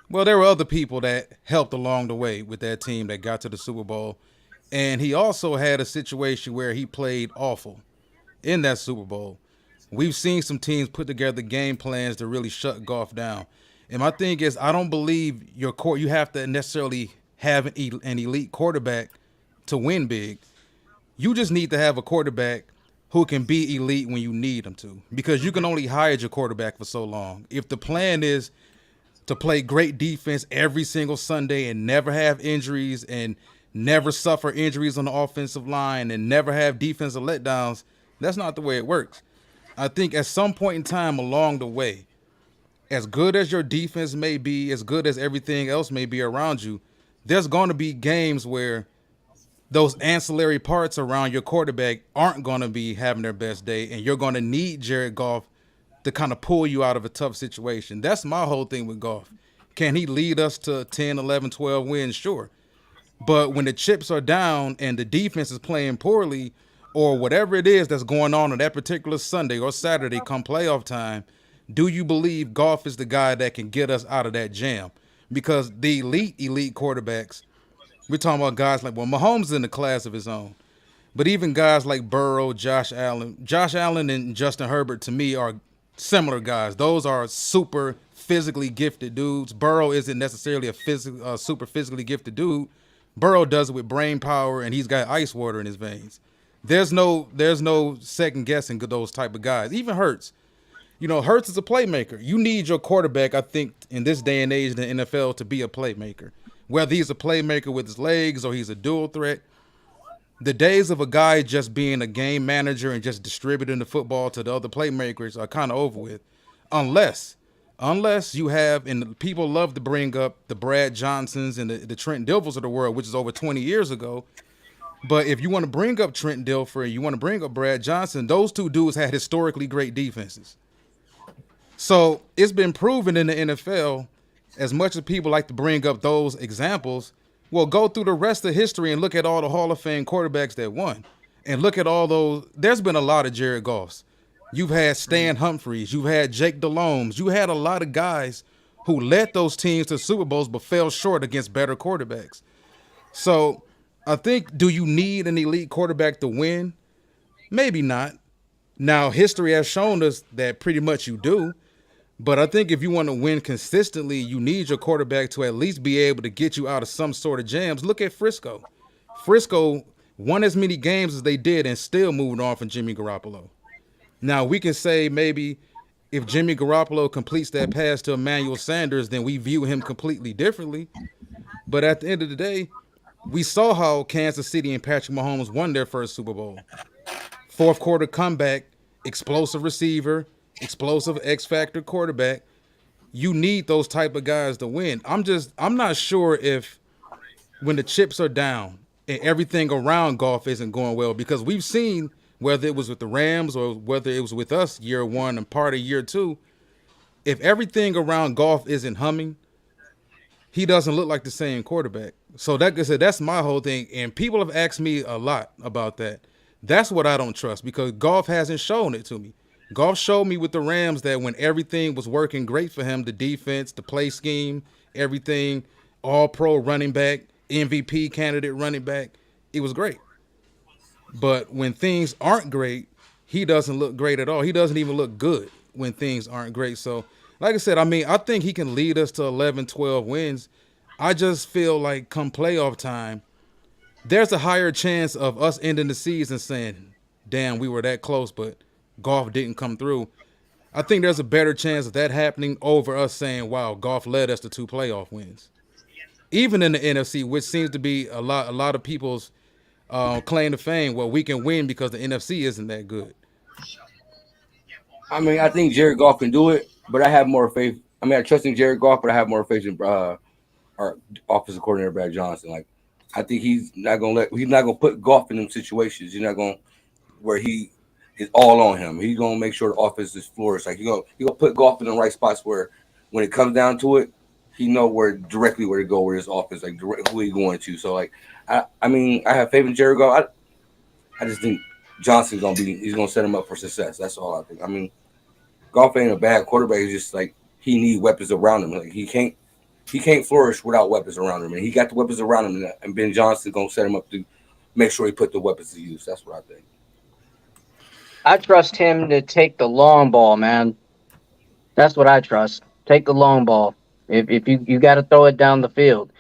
Speaker 4: Well, there were other people that helped along the way with that team that got to the Super Bowl. And he also had a situation where he played awful in that Super Bowl. We've seen some teams put together game plans to really shut Goff down. And my thing is, I don't believe you have to necessarily have an elite quarterback to win big. You just need to have a quarterback who can be elite when you need him to, because you can only hire your quarterback for so long. If the plan is to play great defense every single Sunday and never have injuries and never suffer injuries on the offensive line and never have defensive letdowns, that's not the way it works. I think at some point in time along the way, as good as your defense may be, as good as everything else may be around you, there's going to be games where those ancillary parts around your quarterback aren't going to be having their best day, and you're going to need Jared Goff to kind of pull you out of a tough situation. That's my whole thing with Goff. Can he lead us to 10, 11, 12 wins? Sure. But when the chips are down and the defense is playing poorly, or whatever it is that's going on that particular Sunday or Saturday come playoff time, do you believe Goff is the guy that can get us out of that jam? Because the elite quarterbacks, we're talking about guys like, well, Mahomes is in a class of his own. But even guys like Burrow, Josh Allen and Justin Herbert, to me, are similar guys. Those are super physically gifted dudes. Burrow isn't necessarily a super physically gifted dude. Burrow does it with brain power, and he's got ice water in his veins. There's no second guessing those type of guys. Even Hurts. You know, Hurts is a playmaker. You need your quarterback, I think, in this day and age in the NFL to be a playmaker. Whether he's a playmaker with his legs or he's a dual threat, the days of a guy just being a game manager and just distributing the football to the other playmakers are kind of over with. Unless you have, and people love to bring up the Brad Johnsons and the Trent Dilfers of the world, which is over 20 years ago. But if you want to bring up Trent Dilfer and you want to bring up Brad Johnson, those two dudes had historically great defenses. So it's been proven in the NFL, as much as people like to bring up those examples, well, go through the rest of history and look at all the Hall of Fame quarterbacks that won. And look at all those. There's been a lot of Jared Goffs. You've had Stan Humphries. You've had Jake Delhomme. You had a lot of guys who led those teams to Super Bowls but fell short against better quarterbacks. So I think, do you need an elite quarterback to win? Maybe not. Now, history has shown us that pretty much you do. But I think if you want to win consistently, you need your quarterback to at least be able to get you out of some sort of jams. Look at Frisco. Frisco won as many games as they did and still moved on from Jimmy Garoppolo. Now, we can say maybe if Jimmy Garoppolo completes that pass to Emmanuel Sanders, then we view him completely differently. But at the end of the day, We saw how Kansas City and Patrick Mahomes won their first Super Bowl. Fourth quarter comeback, explosive receiver, explosive X factor quarterback. You need those type of guys to win. I'm not sure if when the chips are down and everything around Goff isn't going well, because we've seen whether it was with the Rams or whether it was with us year one and part of year two, if everything around Goff isn't humming, he doesn't look like the same quarterback. So like I said, that's my whole thing. And people have asked me a lot about that. That's what I don't trust, because Goff hasn't shown it to me. Goff showed me with the Rams that when everything was working great for him, the defense, the play scheme, everything, all-pro running back, MVP candidate running back, it was great. But when things aren't great, he doesn't look great at all. He doesn't even look good when things aren't great. So, like I said, I mean, I think he can lead us to 11, 12 wins. I just feel like come playoff time, there's a higher chance of us ending the season saying, damn, we were that close, but Goff didn't come through. I think there's a better chance of that happening over us saying, wow, Goff led us to 2 playoff wins. Even in the NFC, which seems to be a lot of people's claim to fame, well, we can win because the NFC isn't that good.
Speaker 6: I mean, I think Jared Goff can do it, but I have more faith. I mean, I trust in Jared Goff, but I have more faith in our offensive coordinator, Brad Johnson. Like, I think he's not gonna put Goff in them situations. He's not gonna where he is all on him. He's gonna make sure the offense is flourished. Like, he gonna put Goff in the right spots where when it comes down to it, he know directly where to go with his offense, like who he's going to. So, like, I mean, I have faith in Jared Goff. I just think Johnson's he's gonna set him up for success. That's all I think. I mean, Goff ain't a bad quarterback. He's just like he needs weapons around him. Like, he can't flourish without weapons around him. And he got the weapons around him, and Ben Johnson gonna set him up to make sure he put the weapons to use. That's what I think.
Speaker 7: I trust him to take the long ball, man. That's what I trust. Take the long ball. If you got to throw it down the field.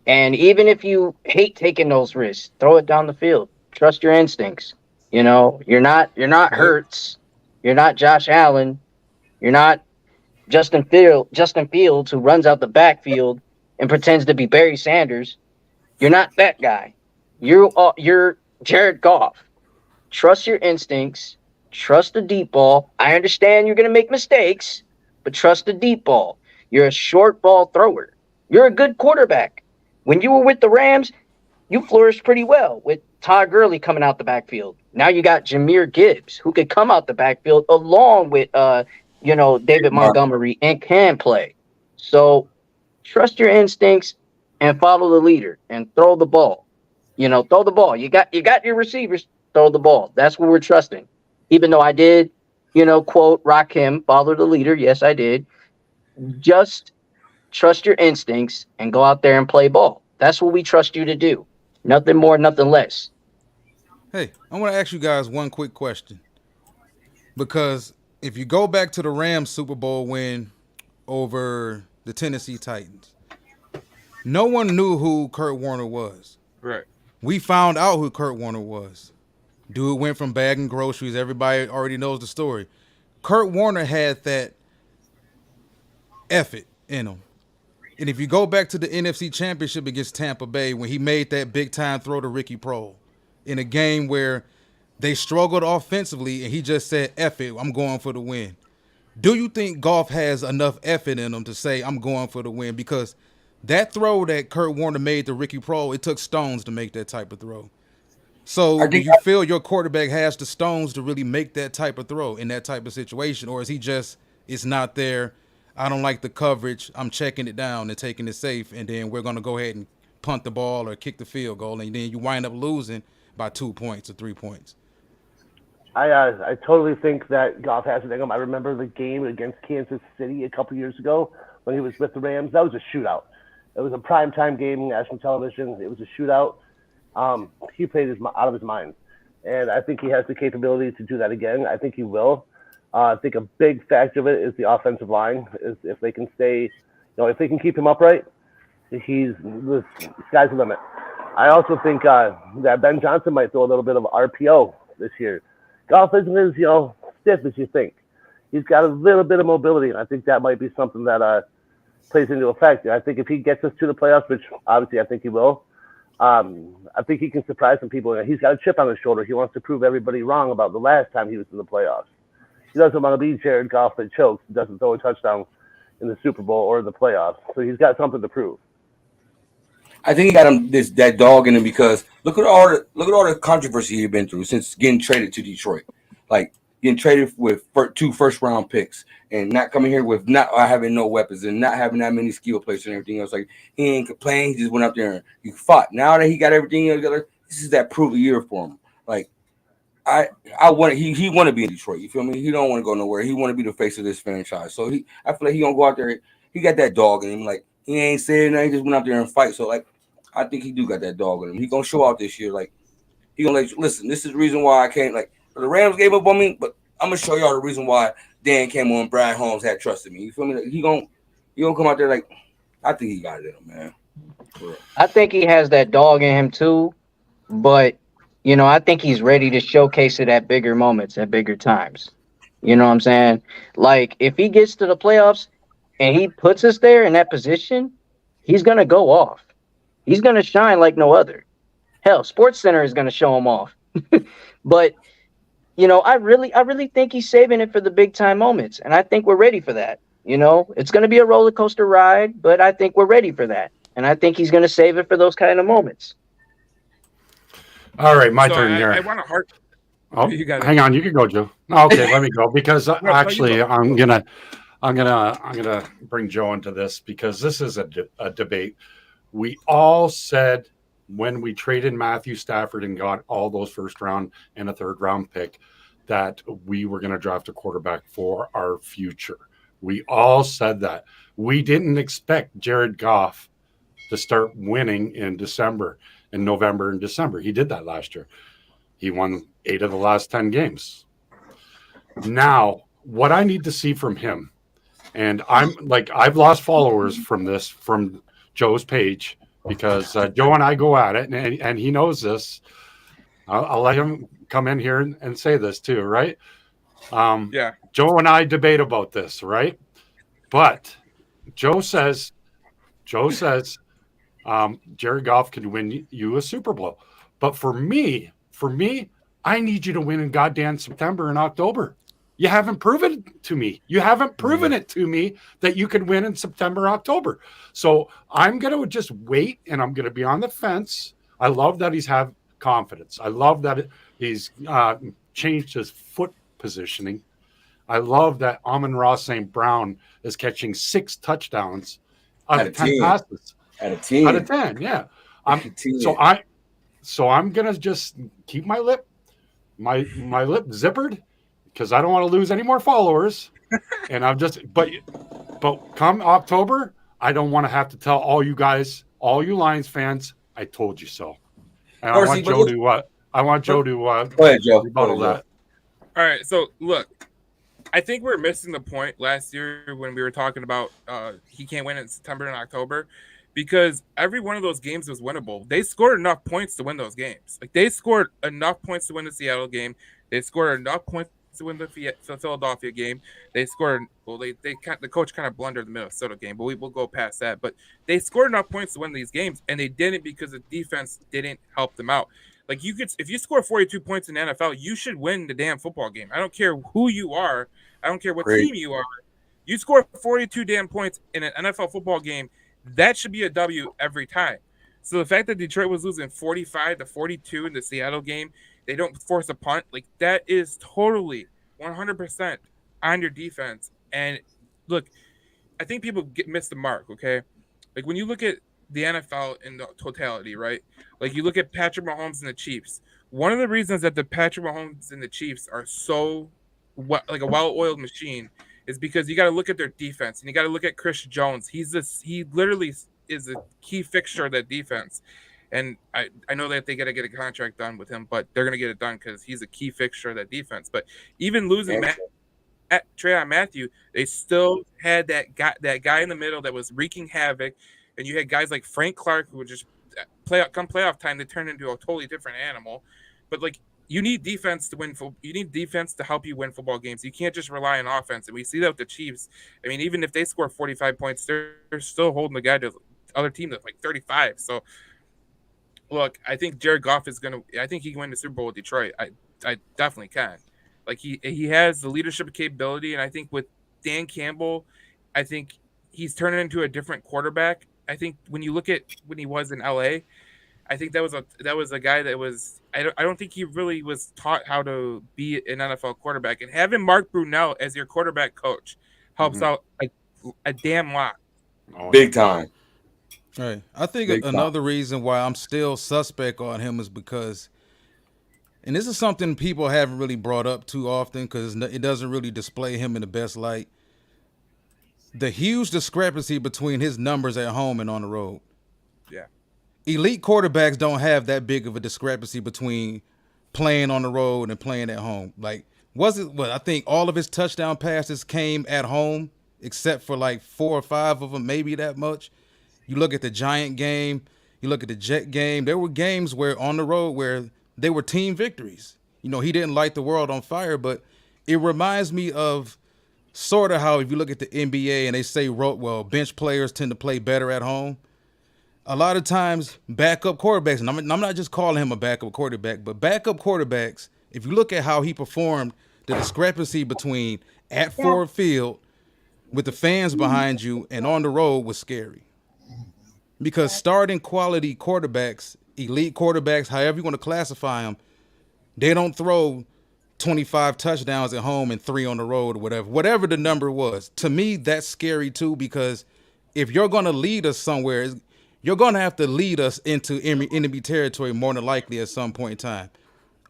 Speaker 7: And even if you hate taking those risks, throw it down the field. Trust your instincts. You know, you're not Hurts. You're not Josh Allen. You're not Justin Fields, who runs out the backfield and pretends to be Barry Sanders. You're not that guy. You're Jared Goff. Trust your instincts. Trust the deep ball. I understand you're going to make mistakes, but trust the deep ball. You're a short ball thrower. You're a good quarterback. When you were with the Rams, you flourished pretty well with Todd Gurley coming out the backfield. Now you got Jahmyr Gibbs, who could come out the backfield along with David Montgomery and can play. So trust your instincts and follow the leader and throw the ball. Throw the ball. You got your receivers, throw the ball. That's what we're trusting. Even though I did, quote, rock him, follow the leader. Yes, I did. Just trust your instincts and go out there and play ball. That's what we trust you to do. Nothing more, nothing less.
Speaker 4: Hey, I want to ask you guys one quick question. Because if you go back to the Rams Super Bowl win over the Tennessee Titans, no one knew who Kurt Warner was.
Speaker 5: Right.
Speaker 4: We found out who Kurt Warner was. Dude went from bagging groceries. Everybody already knows the story. Kurt Warner had that effort in him. And if you go back to the NFC Championship against Tampa Bay, when he made that big-time throw to Ricky Prohl in a game where they struggled offensively and he just said, F it, I'm going for the win. Do you think Goff has enough effort in him to say, I'm going for the win? Because that throw that Kurt Warner made to Ricky Prohl, it took stones to make that type of throw. So do you feel your quarterback has the stones to really make that type of throw in that type of situation? Or is he just, it's not there, I don't like the coverage, I'm checking it down and taking it safe, and then we're going to go ahead and punt the ball or kick the field goal, and then you wind up losing by 2 points or 3 points?
Speaker 8: I totally think that Goff has it in him. I remember the game against Kansas City a couple years ago when he was with the Rams. That was a shootout. It was a primetime game, national television. It was a shootout. He played out of his mind. And I think he has the capability to do that again. I think he will. I think a big factor of it is the offensive line. Is if they can stay, if they can keep him upright, the sky's the limit. I also think that Ben Johnson might throw a little bit of RPO this year. Goff isn't as stiff as you think. He's got a little bit of mobility, and I think that might be something that plays into effect. I think if he gets us to the playoffs, which obviously I think he will, I think he can surprise some people. He's got a chip on his shoulder. He wants to prove everybody wrong about the last time he was in the playoffs. He doesn't want to be Jared Goff that chokes and doesn't throw a touchdown in the Super Bowl or the playoffs. So he's got something to prove.
Speaker 6: I think he got him that dog in him because look at all the controversy he's been through since getting traded to Detroit, like getting traded with 2 first-round picks and not coming here with not having no weapons and not having that many skill players and everything else. Like he ain't complaining, he just went up there and he fought. Now that he got everything together, this is that prove year for him. Like I want he want to be in Detroit. You feel me? He don't want to go nowhere. He want to be the face of this franchise. So I feel like he gonna go out there. He got that dog in him. Like he ain't saying nothing. He just went out there and fight. So like. I think he do got that dog in him. He gonna show out this year. Like he gonna let you listen. This is the reason why I can't. Like the Rams gave up on me, but I'm gonna show y'all the reason why Dan Campbell and Brad Holmes had trusted me. You feel me? Like, he gonna come out there like I think he got it in him, man.
Speaker 7: I think he has that dog in him too, but I think he's ready to showcase it at bigger moments, at bigger times. You know what I'm saying? Like if he gets to the playoffs and he puts us there in that position, he's gonna go off. He's going to shine like no other. Hell, Sports Center is going to show him off. But, I really think he's saving it for the big time moments. And I think we're ready for that. It's going to be a roller coaster ride, but I think we're ready for that. And I think he's going to save it for those kind of moments.
Speaker 1: All right, my turn here.
Speaker 5: I want to heart.
Speaker 1: Oh, hang on. You can go, Joe. Okay, let me go because actually I'm gonna bring Joe into this because this is a debate. We all said when we traded Matthew Stafford and got all those first round and a third round pick that we were going to draft a quarterback for our future. We all said that. We didn't expect Jared Goff to start winning in November and December. He did that last year. He won 8 of the last 10 games. Now, what I need to see from him, and I've lost followers from Joe's page because Joe and I go at it and he knows this. I'll let him come in here and say this too, right?
Speaker 5: Yeah.
Speaker 1: Joe and I debate about this, right? But Joe says Jared Goff can win you a Super Bowl. But for me, I need you to win in goddamn September and October. You haven't proven it to me. You haven't proven it to me that you can win in September, October. So I'm going to just wait, and I'm going to be on the fence. I love that he's have confidence. I love that he's changed his foot positioning. I love that Amon-Ra St. Brown is catching 6 touchdowns out of 10 passes.
Speaker 6: Out of 10.
Speaker 1: Out of 10, yeah. So I'm going to just keep my lip zippered. Because I don't want to lose any more followers, and I'm just but come October, I don't want to have to tell all you guys, all you Lions fans, I told you so. And I want Joe to
Speaker 6: go ahead, Joe.
Speaker 1: Rebuttal that.
Speaker 5: All right, so look, I think we're missing the point last year when we were talking about he can't win in September and October, because every one of those games was winnable. They scored enough points to win those games. Like they scored enough points to win the Seattle game. They scored enough points to win the Philadelphia game. They scored. Well, the coach kind of blundered the Minnesota game, but we will go past that. But they scored enough points to win these games, and they didn't because the defense didn't help them out. Like if you score 42 points in the NFL, you should win the damn football game. I don't care who you are. I don't care what team you are. You score 42 damn points in an NFL football game, that should be a W every time. So the fact that Detroit was losing 45-42 in the Seattle game, they don't force a punt, like that is totally 100% on your defense. And look, I think people miss the mark, okay? Like when you look at the NFL in the totality, right? Like you look at Patrick Mahomes and the Chiefs. One of the reasons that the Patrick Mahomes and the Chiefs are so like a well-oiled machine is because you got to look at their defense, and you got to look at Chris Jones. He literally is a key fixture of that defense. And I know that they got to get a contract done with him, but they're going to get it done because he's a key fixture of that defense. But even losing Trayvon Matthew, they still had that guy in the middle that was wreaking havoc. And you had guys like Frank Clark who would just come playoff time, they turn into a totally different animal. But like you need defense to win. You need defense to help you win football games. You can't just rely on offense. And we see that with the Chiefs. I mean, even if they score 45 points, they're still holding the guy to the other team that's like 35. So look, I think Jared Goff is gonna. I think he can win the Super Bowl with Detroit. I definitely can. Like he has the leadership capability, and I think with Dan Campbell, I think he's turning into a different quarterback. I think when you look at when he was in LA, I think that was a guy that was. I don't think he really was taught how to be an NFL quarterback, and having Mark Brunell as your quarterback coach helps out a damn lot.
Speaker 1: Oh,
Speaker 6: Big time.
Speaker 4: Right. I think
Speaker 6: Big time.
Speaker 4: another reason why I'm still suspect on him is because, and this is something people haven't really brought up too often because it doesn't really display him in the best light. The huge discrepancy between his numbers at home and on the road.
Speaker 5: Yeah.
Speaker 4: Elite quarterbacks don't have that big of a discrepancy between playing on the road and playing at home. Like, was it what I think all of his touchdown passes came at home, except for like 4 or 5 of them, maybe that much. You look at the Giant game, you look at the Jet game. There were games where on the road where they were team victories. You know, he didn't light the world on fire, but it reminds me of sort of how if you look at the NBA and they say, well, bench players tend to play better at home. A lot of times backup quarterbacks, and I'm not just calling him a backup quarterback, but backup quarterbacks, if you look at how he performed, the discrepancy between at Ford Field with the fans behind you and on the road was scary. Because starting quality quarterbacks, elite quarterbacks, however you want to classify them, they don't throw 25 touchdowns at home and 3 on the road or whatever the number was. To me, that's scary too, because if you're going to lead us somewhere, you're going to have to lead us into enemy territory more than likely at some point in time.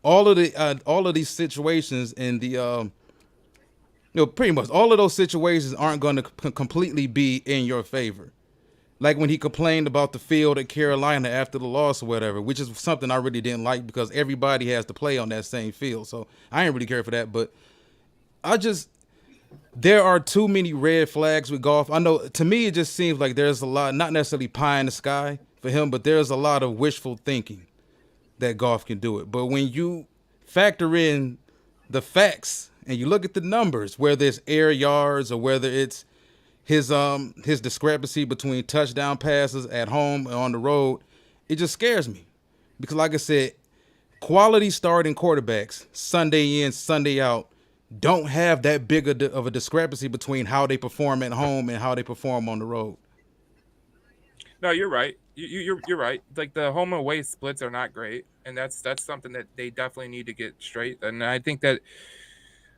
Speaker 4: All of these situations in the pretty much all of those situations aren't going to completely be in your favor. Like when he complained about the field at Carolina after the loss or whatever, which is something I really didn't like because everybody has to play on that same field. So I ain't really care for that. But there are too many red flags with Goff. I know, to me, it just seems like there's a lot, not necessarily pie in the sky for him, but there's a lot of wishful thinking that Goff can do it. But when you factor in the facts and you look at the numbers, whether it's air yards or whether it's his discrepancy between touchdown passes at home and on the road, it just scares me. Because like I said, quality starting quarterbacks, Sunday in, Sunday out, don't have that big of a discrepancy between how they perform at home and how they perform on the road.
Speaker 5: No, you're right. You're right. Like the home and away splits are not great, and that's something that they definitely need to get straight. And I think that,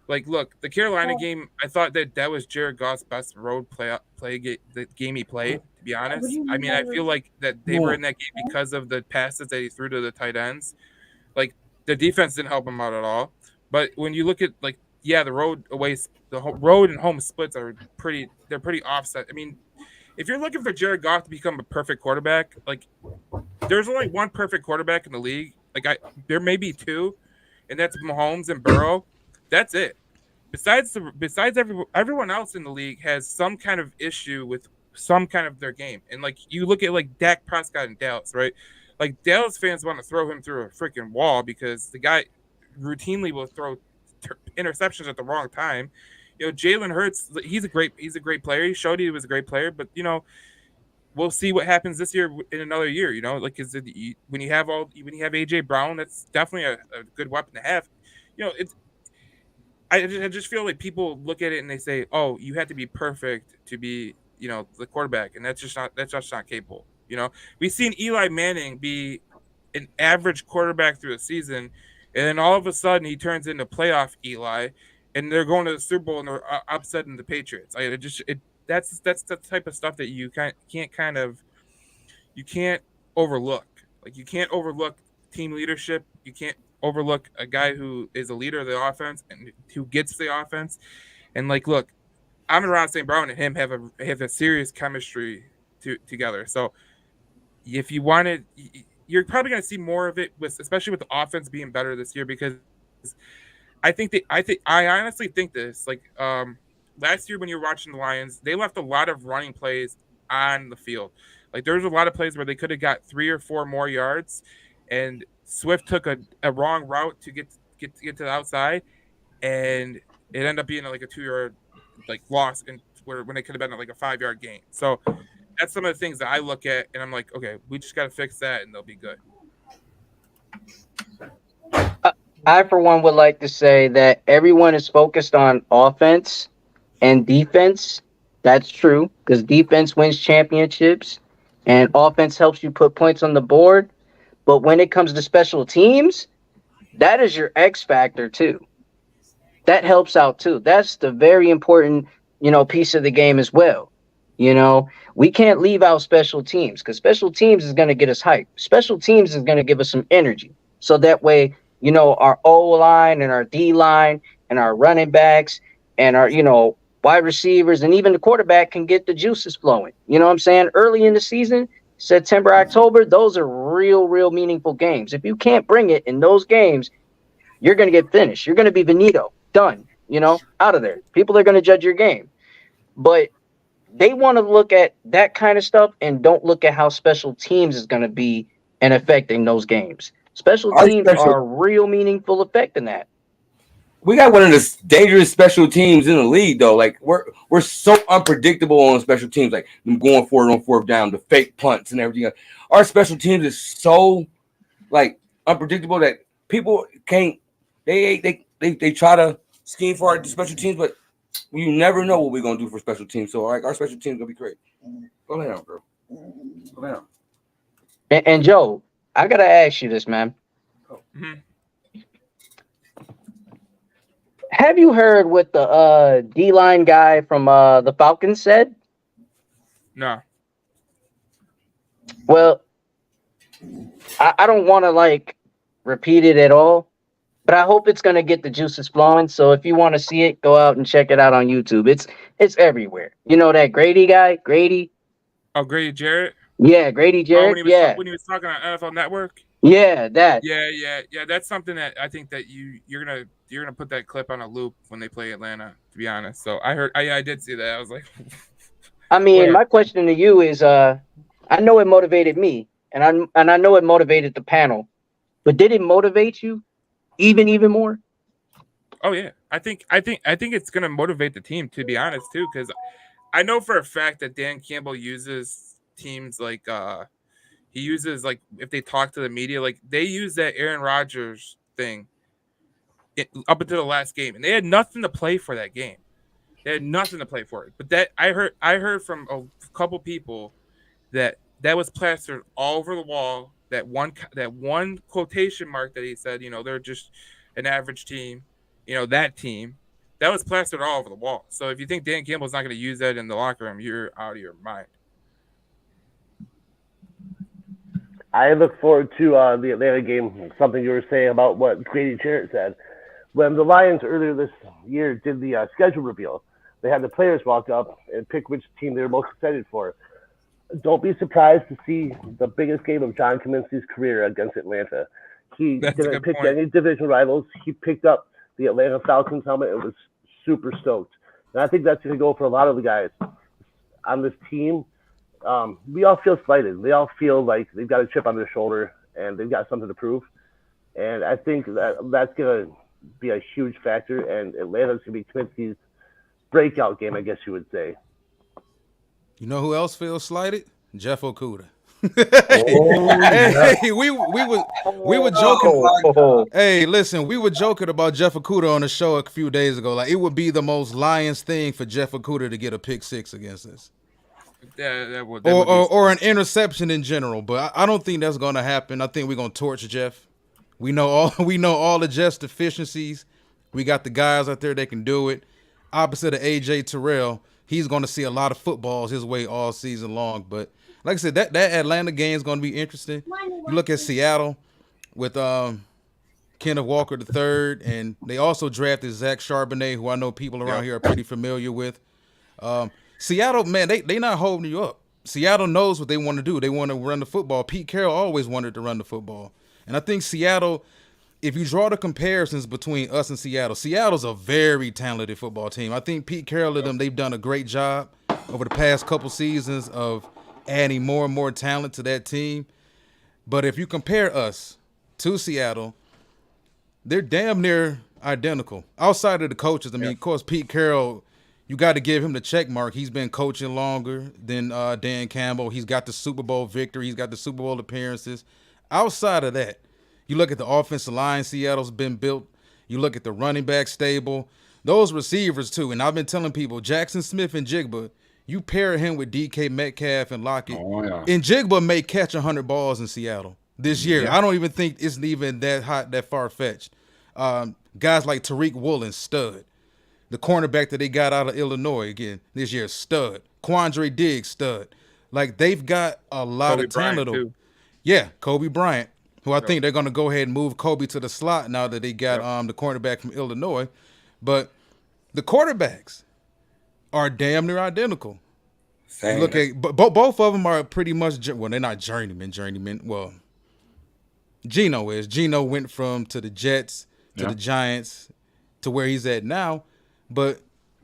Speaker 5: like, look, the Carolina game, I thought that was Jared Goff's best road the game he played. To be honest, I mean, I feel like that they were in that game because of the passes that he threw to the tight ends. Like the defense didn't help him out at all. But when you look at the road road and home splits are pretty offset. I mean, if you're looking for Jared Goff to become a perfect quarterback, like there's only one perfect quarterback in the league. There may be 2, and that's Mahomes and Burrow. That's it. Besides everyone else in the league has some kind of issue with some kind of their game. And you look at Dak Prescott and Dallas, right? Like Dallas fans want to throw him through a freaking wall because the guy routinely will throw interceptions at the wrong time. Jalen Hurts, he's a great player. He showed he was a great player, but we'll see what happens this year in another year. When you have AJ Brown, that's definitely a good weapon to have. I just feel like people look at it and they say, "Oh, you have to be perfect to be, the quarterback," and that's just not capable. We've seen Eli Manning be an average quarterback through a season, and then all of a sudden he turns into playoff Eli, and they're going to the Super Bowl and they're upsetting the Patriots. That's the type of stuff that you can't overlook. Like you can't overlook team leadership. You can't overlook a guy who is a leader of the offense and who gets the offense. And look, Amon-Ra St. Brown and him have a serious chemistry together. So if you wanted, you're probably going to see more of it especially with the offense being better this year, because I honestly think this, last year when you were watching the Lions, they left a lot of running plays on the field. Like there was a lot of plays where they could have got 3 or 4 more yards, and Swift took a wrong route to get to the outside, and it ended up being a 2-yard loss, and when it could have been a 5-yard gain. So that's some of the things that I look at, and I'm like, okay, we just got to fix that, and they'll be good.
Speaker 7: I, for one, would like to say that everyone is focused on offense and defense. That's true because defense wins championships and offense helps you put points on the board. But when it comes to special teams, that is your X factor too. That helps out too. That's the very important, piece of the game as well. We can't leave out special teams because special teams is going to get us hyped. Special teams is going to give us some energy. So that way, our O line and our D line and our running backs and our, wide receivers and even the quarterback can get the juices flowing. You know what I'm saying? Early in the season, September, October, those are real meaningful games. If you can't bring it in those games, you're going to get finished. You're going to be finito, done, out of there. People are going to judge your game. But they want to look at that kind of stuff and don't look at how special teams is going to be and affecting those games. Special teams are a real meaningful effect in that.
Speaker 6: We got one of the dangerous special teams in the league, though. Like we're so unpredictable on special teams, like them going for it on fourth down, the fake punts and everything. Our special teams is so like unpredictable that people can't. They try to scheme for our special teams, but you never know what we're gonna do for special teams. So like our special teams gonna be great. Go ahead, bro. Go ahead.
Speaker 7: And Joe, I gotta ask you this, man.
Speaker 5: Mm-hmm.
Speaker 7: Have you heard what the D-line guy from the Falcons said?
Speaker 5: No.
Speaker 7: Well, I don't want to repeat it at all, but I hope it's gonna get the juices flowing. So if you want to see it, go out and check it out on YouTube. It's everywhere. You know that Grady guy, Grady?
Speaker 5: Oh, Grady Jarrett?
Speaker 7: Yeah, Grady Jarrett.
Speaker 5: When he was talking on NFL Network.
Speaker 7: Yeah, that.
Speaker 5: Yeah. That's something that I think that you're gonna put that clip on a loop when they play Atlanta. To be honest, so I did see that. I was like,
Speaker 7: I mean, my question to you is, I know it motivated me, and I know it motivated the panel, but did it motivate you even more?
Speaker 5: Oh yeah, I think it's gonna motivate the team, to be honest too, because I know for a fact that Dan Campbell uses teams he uses if they talk to the media, they use that Aaron Rodgers thing up until the last game, and they had nothing to play for that game. They had nothing to play for it. But that I heard from a couple people that was plastered all over the wall. That one quotation mark that he said, they're just an average team. That team that was plastered all over the wall. So if you think Dan Campbell's not going to use that in the locker room, you're out of your mind.
Speaker 8: I look forward to the Atlanta game. Something you were saying about what Grady Jarrett said. When the Lions earlier this year did the schedule reveal, they had the players walk up and pick which team they were most excited for. Don't be surprised to see the biggest game of John Kaminsky's career against Atlanta. He didn't pick any division rivals. He picked up the Atlanta Falcons helmet and was super stoked. And I think that's going to go for a lot of the guys on this team. We all feel slighted. They all feel like they've got a chip on their shoulder and they've got something to prove. And I think that's going to be a huge factor. And Atlanta's going to be Kaminsky's breakout game, I guess you would say.
Speaker 4: You know who else feels slighted? Jeff Okudah.
Speaker 6: Hey,
Speaker 4: we were joking. Hey, listen, we were joking about Jeff Okudah on the show a few days ago. Like, it would be the most Lions thing for Jeff Okudah to get a pick six against us. Or an interception in general, but I don't think that's going to happen. I think we're going to torch Jeff. We know all of Jeff's deficiencies. We got the guys out there that can do it. Opposite of AJ Terrell, he's going to see a lot of footballs his way all season long. But like I said, that Atlanta game is going to be interesting. You look at Seattle with Kenneth Walker III, and they also drafted Zach Charbonnet, who I know people around here are pretty familiar with. Seattle, man, they not holding you up. Seattle knows what they want to do. They want to run the football. Pete Carroll always wanted to run the football. And I think Seattle, if you draw the comparisons between us and Seattle, Seattle's a very talented football team. I think Pete Carroll and them, they've done a great job over the past couple seasons of adding more and more talent to that team. But if you compare us to Seattle, they're damn near identical. Outside of the coaches, I mean, of course, Pete Carroll, you got to give him the check mark. He's been coaching longer than Dan Campbell. He's got the Super Bowl victory. He's got the Super Bowl appearances. Outside of that, You look at the offensive line Seattle's been built. You look at the running back stable. Those receivers, too. And I've been telling people, Jackson Smith and Jigba, you pair him with DK Metcalf and Lockett.
Speaker 1: Oh, yeah.
Speaker 4: And Jigba may catch 100 balls in Seattle this year.
Speaker 1: Yeah.
Speaker 4: I don't even think it's even that far-fetched. Guys like Tariq Woolen, stud. The cornerback that they got out of Illinois, again, this year, stud. Quandre Diggs, stud. Like, they've got a lot
Speaker 5: Kobe
Speaker 4: of talent.
Speaker 5: Bryant, too.
Speaker 4: Yeah, Kobe Bryant, who I think they're going to go ahead and move Kobe to the slot now that they got the cornerback from Illinois. But the quarterbacks are damn near identical.
Speaker 6: Same.
Speaker 4: Look at both of them are pretty much, well, they're not journeymen. Well, Geno is. Geno went to the Jets, to the Giants, to where he's at now. But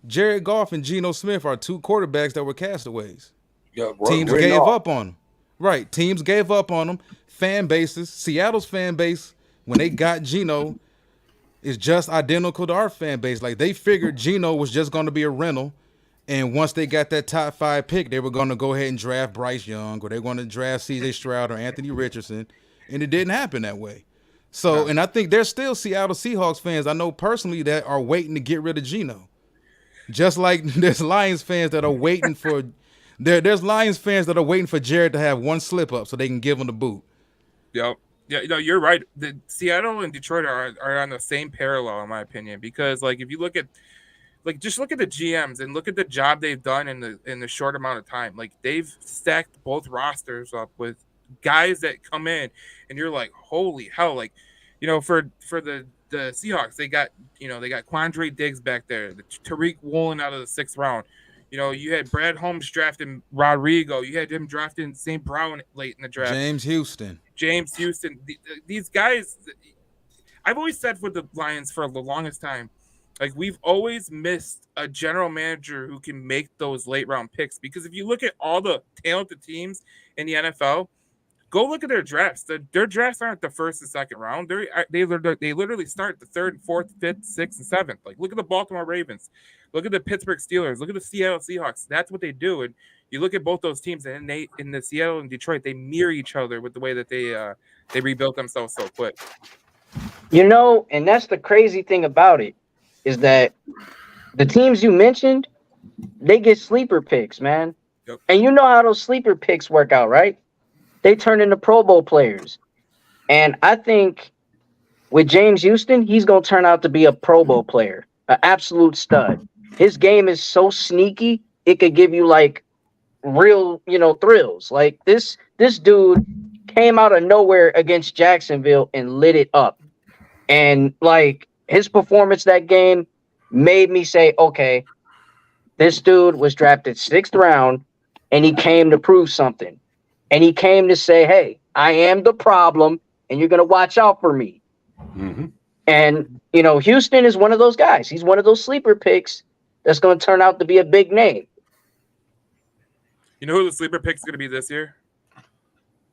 Speaker 4: Jared Goff and Geno Smith are two quarterbacks that were castaways.
Speaker 6: Yeah,
Speaker 4: Teams gave up on them. Right. Teams gave up on them. Fan bases, Seattle's fan base, when they got Geno, is just identical to our fan base. Like, they figured Geno was just going to be a rental. And once they got that top 5 pick, they were going to go ahead and draft Bryce Young, or they were going to draft C.J. Stroud or Anthony Richardson. And it didn't happen that way. So, and I think there's still Seattle Seahawks fans I know personally that are waiting to get rid of Geno. Just like there's Lions fans that are waiting for there's Lions fans that are waiting for Jared to have one slip up so they can give him the boot.
Speaker 5: Yep. Yeah, you're right. The Seattle and Detroit are on the same parallel, in my opinion, because like if you look at just look at the GMs and look at the job they've done in the short amount of time. Like, they've stacked both rosters up with guys that come in and you're like, holy hell. Like, for the Seahawks, they got Quandre Diggs back there, the Tariq Woolen out of the 6th round. You had Brad Holmes drafting Rodrigo. You had him drafting St. Brown late in the draft.
Speaker 4: James Houston.
Speaker 5: These guys, I've always said for the Lions for the longest time, like, we've always missed a general manager who can make those late round picks. Because if you look at all the talented teams in the NFL, go look at their drafts. Their drafts aren't the 1st and 2nd round. They literally start the 3rd, 4th, 5th, 6th, and 7th. Like, look at the Baltimore Ravens. Look at the Pittsburgh Steelers. Look at the Seattle Seahawks. That's what they do. And you look at both those teams, and in the Seattle and Detroit, they mirror each other with the way that they rebuilt themselves so quick.
Speaker 7: And that's the crazy thing about it, is that the teams you mentioned, they get sleeper picks, man.
Speaker 5: Yep.
Speaker 7: And you know how those sleeper picks work out, right? They turn into Pro Bowl players. And I think with James Houston, he's going to turn out to be a Pro Bowl player, an absolute stud. His game is so sneaky, it could give you like real, thrills. Like this dude came out of nowhere against Jacksonville and lit it up. And like his performance that game made me say, okay, this dude was drafted 6th round and he came to prove something. And he came to say, hey, I am the problem and you're going to watch out for me.
Speaker 1: Mm-hmm.
Speaker 7: And, Houston is one of those guys. He's one of those sleeper picks that's going to turn out to be a big name.
Speaker 5: You know who the sleeper pick is going to be this year?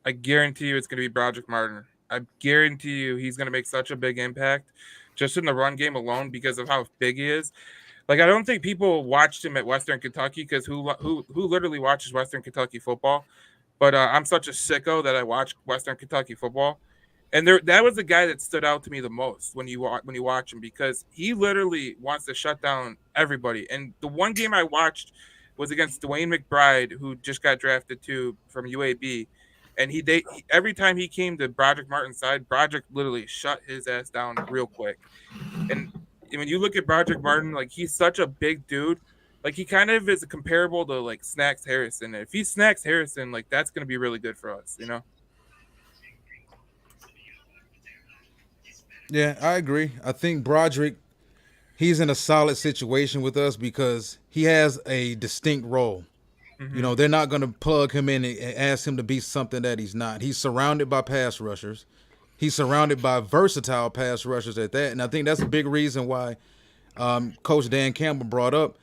Speaker 5: I guarantee you it's going to be Broderick Martin. I guarantee you he's going to make such a big impact just in the run game alone because of how big he is. Like, I don't think people watched him at Western Kentucky because who literally watches Western Kentucky football? But I'm such a sicko that I watch Western Kentucky football. And that was the guy that stood out to me the most when you watch him, because he literally wants to shut down everybody. And the one game I watched was against Dwayne McBride, who just got drafted too from UAB. And every time he came to Broderick Martin's side, Broderick literally shut his ass down real quick. And when you look at Broderick Martin, like, he's such a big dude. Like, he kind of is comparable to like Snacks Harrison. If he snacks Harrison, like, that's going to be really good for us,
Speaker 4: Yeah, I agree. I think Broderick, he's in a solid situation with us because he has a distinct role.
Speaker 5: Mm-hmm.
Speaker 4: They're not going to plug him in and ask him to be something that he's not. He's surrounded by pass rushers. He's surrounded by versatile pass rushers at that. And I think that's a big reason why Coach Dan Campbell brought up.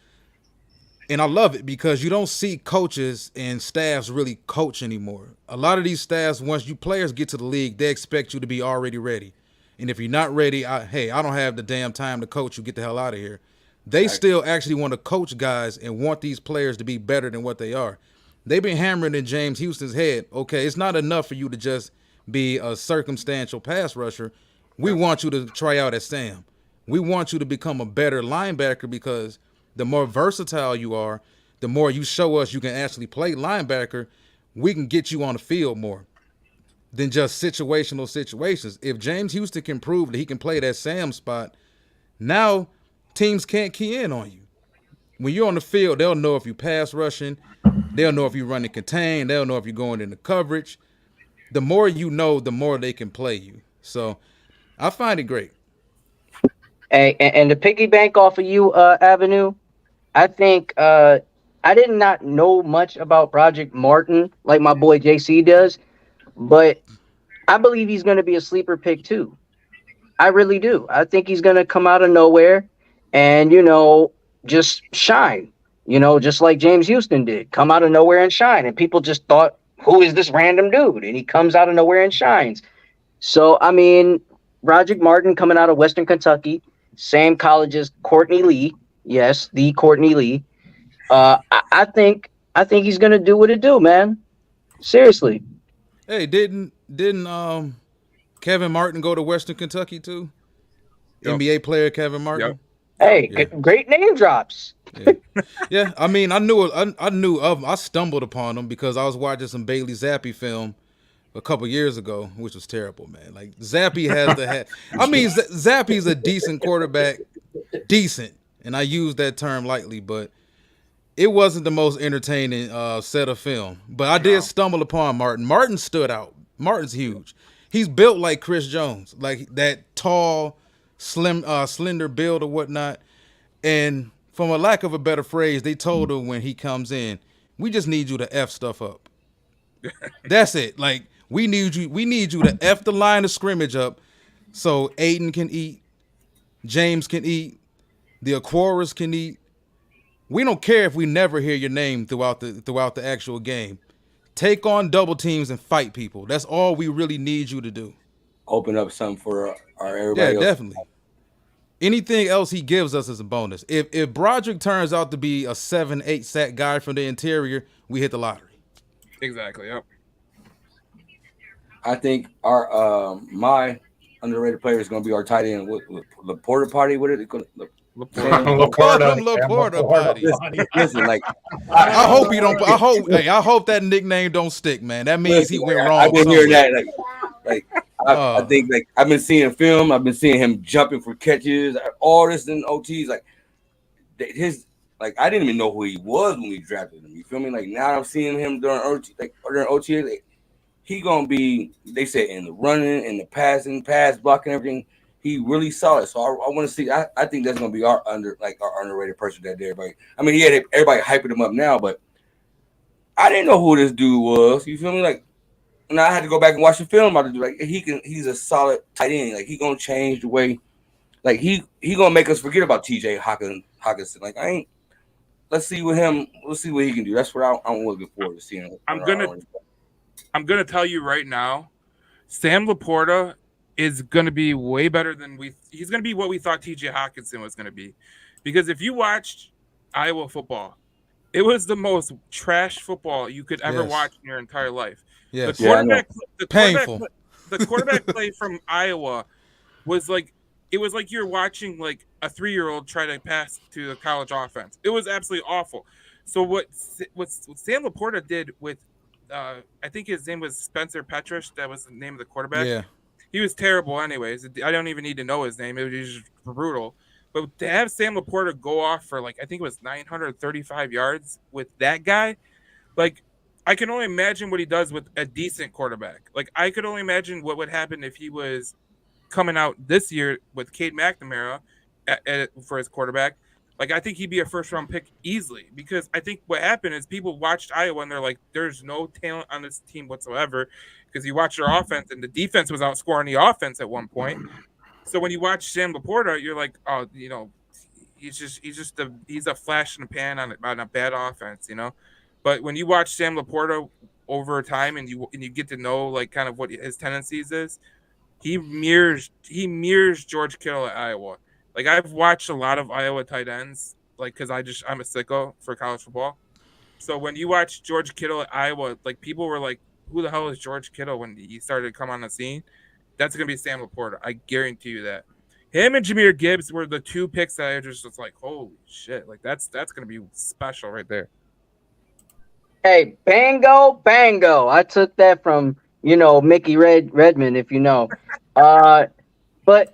Speaker 4: And I love it because you don't see coaches and staffs really coach anymore. A lot of these staffs, once you players get to the league, they expect you to be already ready. And if you're not ready, I don't have the damn time to coach you. Get the hell out of here. They still actually want to coach guys and want these players to be better than what they are. They've been hammering in James Houston's head, okay, it's not enough for you to just be a circumstantial pass rusher. We want you to try out at Sam. We want you to become a better linebacker because the more versatile you are, the more you show us you can actually play linebacker, we can get you on the field more than just situational situations. If James Houston can prove that he can play that Sam spot, now teams can't key in on you. When you're on the field, they'll know if you pass rushing, they'll know if you're running contain, they'll know if you're going into coverage. The more you know, the more they can play you. So I find it great.
Speaker 7: Hey, and to piggyback off of you, Avenue, I think I did not know much about Project Martin like my boy JC does, but I believe he's going to be a sleeper pick too. I really do. I think he's going to come out of nowhere and, just shine, just like James Houston did, come out of nowhere and shine. And people just thought, who is this random dude? And he comes out of nowhere and shines. So, I mean, Project Martin coming out of Western Kentucky, same college as Courtney Lee. Yes, the Courtney Lee. I think he's going to do what it do, man. Seriously.
Speaker 4: Hey, didn't Kevin Martin go to Western Kentucky too?
Speaker 5: Yep.
Speaker 4: NBA player Kevin Martin.
Speaker 5: Yep.
Speaker 7: Hey,
Speaker 4: Yeah.
Speaker 7: great name drops.
Speaker 4: Yeah. I mean, I stumbled upon him because I was watching some Bailey Zappi film a couple years ago, which was terrible, man. Like Zappi has the hat. I mean, Zappi's a decent quarterback, decent, and I use that term lightly, but it wasn't the most entertaining set of film. But I did stumble upon Martin. Martin stood out. Martin's huge. He's built like Chris Jones, like that tall, slim, slender build or whatnot. And from a lack of a better phrase, they told him when he comes in, we just need you to F stuff up. That's it. Like we need you to F the line of scrimmage up so Aiden can eat, James can eat, the Aquaras can eat. We don't care if we never hear your name throughout the actual game. Take on double teams and fight people. That's all we really need you to do.
Speaker 6: Open up something for our everybody else.
Speaker 4: Definitely. Anything else he gives us is a bonus. If Broderick turns out to be a 7-8 sack guy from the interior, we hit the lottery.
Speaker 5: Exactly. Yep.
Speaker 6: I think our my underrated player is going to be our tight end. What Laporta party? What is it called?
Speaker 4: Laporta party.
Speaker 6: Listen, like
Speaker 4: I hope you don't. I hope that nickname don't stick, man. That means he went wrong.
Speaker 6: I've been hearing that. I think like I've been seeing film. I've been seeing him jumping for catches. All this in OTs. Like his. Like I didn't even know who he was when we drafted him. You feel me? Like now I'm seeing him during OT. Like he gonna be. They said in the running, in the passing, pass blocking, everything. He really solid. So I want to see. I think that's gonna be our underrated person that day. Everybody. I mean, he had everybody hyping him up now, but I didn't know who this dude was. You feel me? Like, and I had to go back and watch the film about the dude. Like he's a solid tight end. Like he gonna change the way. Like he gonna make us forget about T.J. Hawkinson. Like let's see what he can do. That's what I'm looking forward to seeing.
Speaker 5: I'm gonna tell you right now, Sam Laporta is gonna be way better than he's gonna be what we thought T.J. Hawkinson was gonna be, because if you watched Iowa football, it was the most trash football you could ever watch in your entire life.
Speaker 4: Yes.
Speaker 5: The quarterback play from Iowa was like. It was like you're watching like a 3-year-old try to pass to the college offense. It was absolutely awful. So what Sam Laporta did with, I think his name was Spencer Petrush. That was the name of the quarterback.
Speaker 4: Yeah.
Speaker 5: He was terrible anyways. I don't even need to know his name. It was just brutal. But to have Sam Laporta go off for I think it was 935 yards with that guy, like I can only imagine what he does with a decent quarterback. Like I could only imagine what would happen if he was coming out this year with Cade McNamara for his quarterback. Like I think he'd be a first-round pick easily, because I think what happened is people watched Iowa and they're like, there's no talent on this team whatsoever, because you watch their offense and the defense was outscoring the offense at one point. So when you watch Sam Laporta, you're like, oh, he's a flash in the pan on a bad offense, But when you watch Sam Laporta over time and you get to know like kind of what his tendencies is, he mirrors George Kittle at Iowa. Like I've watched a lot of Iowa tight ends, like because I'm a sicko for college football. So when you watch George Kittle at Iowa, like people were like, who the hell is George Kittle when he started to come on the scene, that's going to be Sam Laporta. I guarantee you that. Him and Jahmyr Gibbs were the 2 picks that I just was like, holy shit, like that's going to be special right there.
Speaker 7: Hey, bango. I took that from, Mickey Redmond, if you know. But,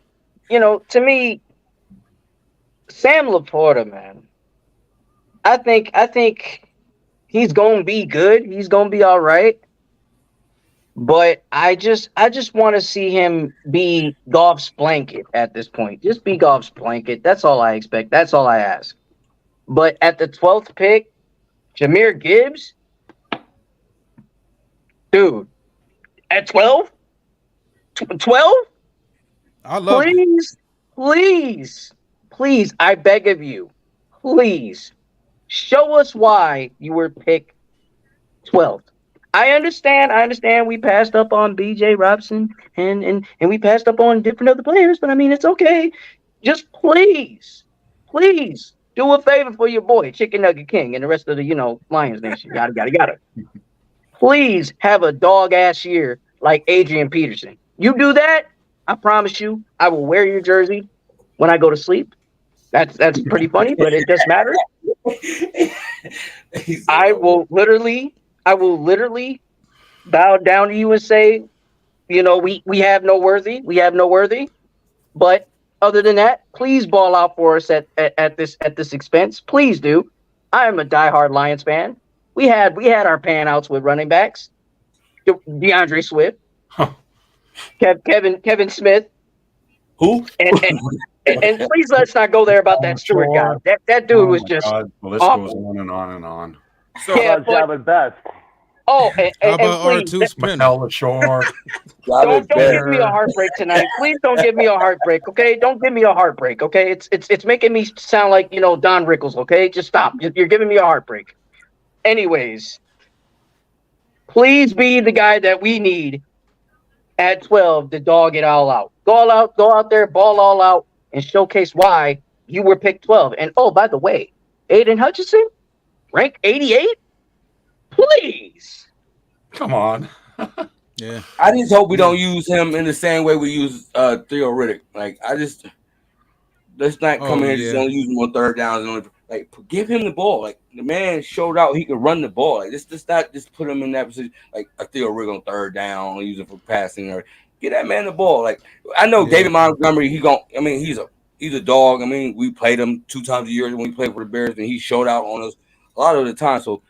Speaker 7: to me, Sam Laporta, man, I think he's going to be good. He's going to be all right. But I just want to see him be Goff's blanket at this point. Just be Goff's blanket. That's all I expect. That's all I ask. But at the 12th pick, Jahmyr Gibbs, dude, at 12? 12?
Speaker 4: I love it.
Speaker 7: Please, I beg of you, please show us why you were picked 12th. I understand we passed up on BJ Robson and we passed up on different other players, but I mean, it's okay. Just please do a favor for your boy, Chicken Nugget King, and the rest of the, Lions Nation. Gotta. Please have a dog-ass year like Adrian Peterson. You do that, I promise you, I will wear your jersey when I go to sleep. That's pretty funny, but it just matters. I will literally bow down to you and say, we have no worthy. But other than that, please ball out for us at this expense. Please do. I am a diehard Lions fan. We had our pan outs with running backs, DeAndre Swift, Kevin Smith.
Speaker 6: Who?
Speaker 7: And please let's not go there about that Stewart guy. That dude was just
Speaker 1: God. The list
Speaker 7: awful.
Speaker 1: goes on and on and on.
Speaker 5: So
Speaker 7: Yeah,
Speaker 8: Javon Best.
Speaker 7: Oh,
Speaker 4: How
Speaker 7: and
Speaker 4: about
Speaker 7: please,
Speaker 4: R2 Spinner?
Speaker 1: Mikel Shore.
Speaker 7: don't give me a heartbreak tonight. Please don't give me a heartbreak, okay? Don't give me a heartbreak, okay? It's making me sound like Don Rickles, okay? Just stop. You're giving me a heartbreak. Anyways, please be the guy that we need at 12 to dog it all out. Go out there, ball all out, and showcase why you were picked 12. And oh, by the way, Aiden Hutchinson, rank 88. Please.
Speaker 1: Come on.
Speaker 4: Yeah.
Speaker 6: I just hope we don't use him in the same way we use Theo Riddick. Like, let's not come in and just only use him on third downs and give him the ball. Like, the man showed out he could run the ball. Like, just not just put him in that position like a Theo Riddick on third down, use him for passing, or get that man the ball. Like, I know David Montgomery, he's a dog. I mean, we played him 2 times a year when we played for the Bears, and he showed out on us a lot of the time. So,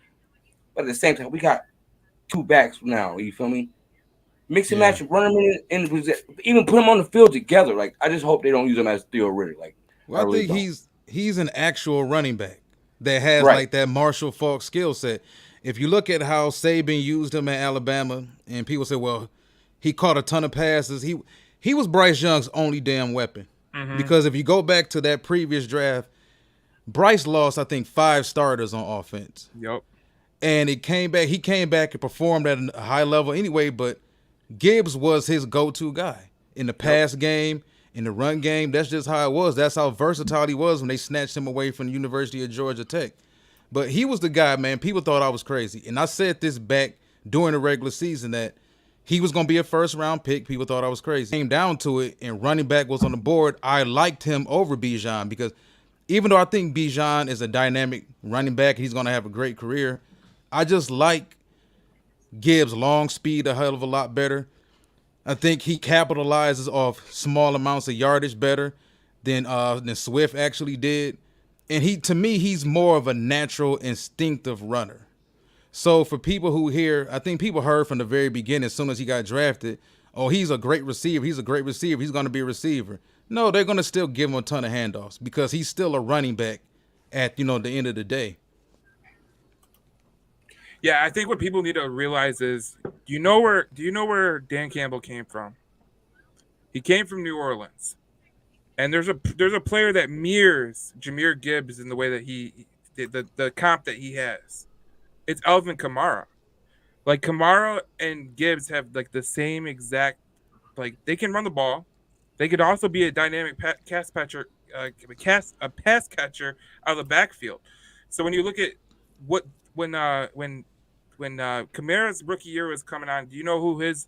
Speaker 6: but at the same time, we got 2 backs now. You feel me? Mix and match, run them in even put them on the field together. Like, I just hope they don't use him as Theo Riddick. Like,
Speaker 4: well, I think he's an actual running back that has like that Marshall Faulk skill set. If you look at how Saban used him at Alabama, and people say, well, he caught a ton of passes. He was Bryce Young's only damn weapon. Mm-hmm. Because if you go back to that previous draft, Bryce lost, I think, 5 starters on offense.
Speaker 5: Yep.
Speaker 4: And he came back and performed at a high level anyway, but Gibbs was his go-to guy in the pass game, in the run game. That's just how it was. That's how versatile he was when they snatched him away from the University of Georgia Tech. But he was the guy, man. People thought I was crazy. And I said this back during the regular season that he was going to be a first-round pick. People thought I was crazy. Came down to it, and running back was on the board. I liked him over Bijan because even though I think Bijan is a dynamic running back, he's going to have a great career, I just like Gibbs' long speed a hell of a lot better. I think he capitalizes off small amounts of yardage better than Swift actually did. And to me, he's more of a natural, instinctive runner. So for people who hear, I think people heard from the very beginning, as soon as he got drafted, oh, he's a great receiver. He's a great receiver. He's going to be a receiver. No, they're going to still give him a ton of handoffs because he's still a running back at, the end of the day.
Speaker 5: Yeah, I think what people need to realize is, do you know where Dan Campbell came from? He came from New Orleans. And there's a player that mirrors Jahmyr Gibbs in the way that the comp that he has. It's Alvin Kamara. Like, Kamara and Gibbs have like the same exact, like, they can run the ball. They could also be a dynamic pass catcher out of the backfield. So when you look at when Kamara's rookie year was coming on, do you know who his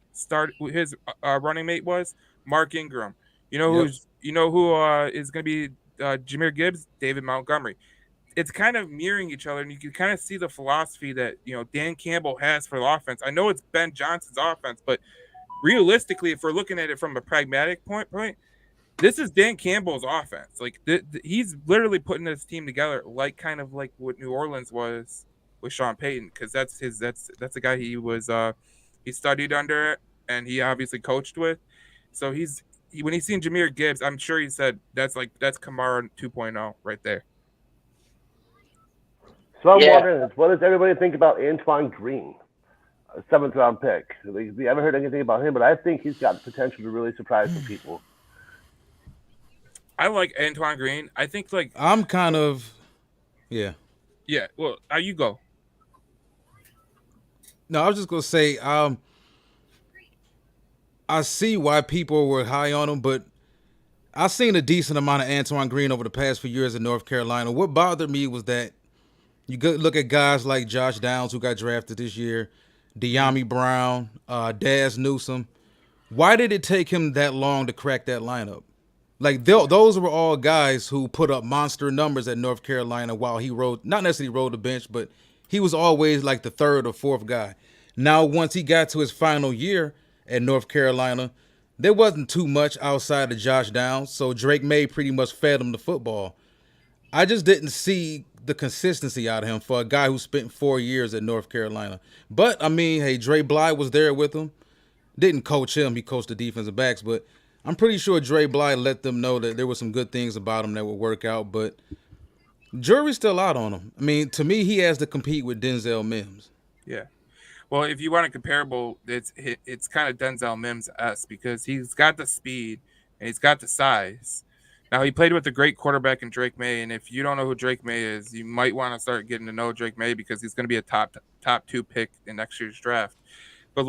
Speaker 5: running mate was? Mark Ingram. You know
Speaker 4: Yep.
Speaker 5: who is going to be Jahmyr Gibbs? David Montgomery. It's kind of mirroring each other, and you can kind of see the philosophy that Dan Campbell has for the offense. I know it's Ben Johnson's offense, but realistically, if we're looking at it from a pragmatic point, this is Dan Campbell's offense. Like he's literally putting this team together, kind of like what New Orleans was with Sean Payton, because that's the guy he studied under and he obviously coached with. So when he's seen Jahmyr Gibbs, I'm sure he said that's Kamara 2.0 right there.
Speaker 8: So I'm
Speaker 7: Yeah.
Speaker 8: wondering, what does everybody think about Antoine Green, a 7th-round pick? We haven't heard anything about him, but I think he's got potential to really surprise some people.
Speaker 5: I like Antoine Green. I think
Speaker 4: I'm kind of, yeah.
Speaker 5: Yeah. Well, you go.
Speaker 4: No, I was just gonna say, I see why people were high on him, but I've seen a decent amount of Antoine Green over the past few years in North Carolina. What bothered me was that you go look at guys like Josh Downs, who got drafted this year, De'Ami Brown, Daz Newsome. Why did it take him that long to crack that lineup? Like those were all guys who put up monster numbers at North Carolina while he not necessarily rode the bench, but he was always like the 3rd or 4th guy. Now, once he got to his final year at North Carolina, there wasn't too much outside of Josh Downs, so Drake May pretty much fed him the football. I just didn't see the consistency out of him for a guy who spent 4 years at North Carolina. But, I mean, hey, Dre Bly was there with him. Didn't coach him. He coached the defensive backs, but I'm pretty sure Dre Bly let them know that there were some good things about him that would work out, but jury's still out on him. I mean, to me, he has to compete with Denzel Mims.
Speaker 5: Yeah. Well, if you want a comparable, it's kind of Denzel Mims-esque because he's got the speed and he's got the size. Now, he played with a great quarterback in Drake May, and if you don't know who Drake May is, you might want to start getting to know Drake May because he's going to be a top 2 pick in next year's draft. But,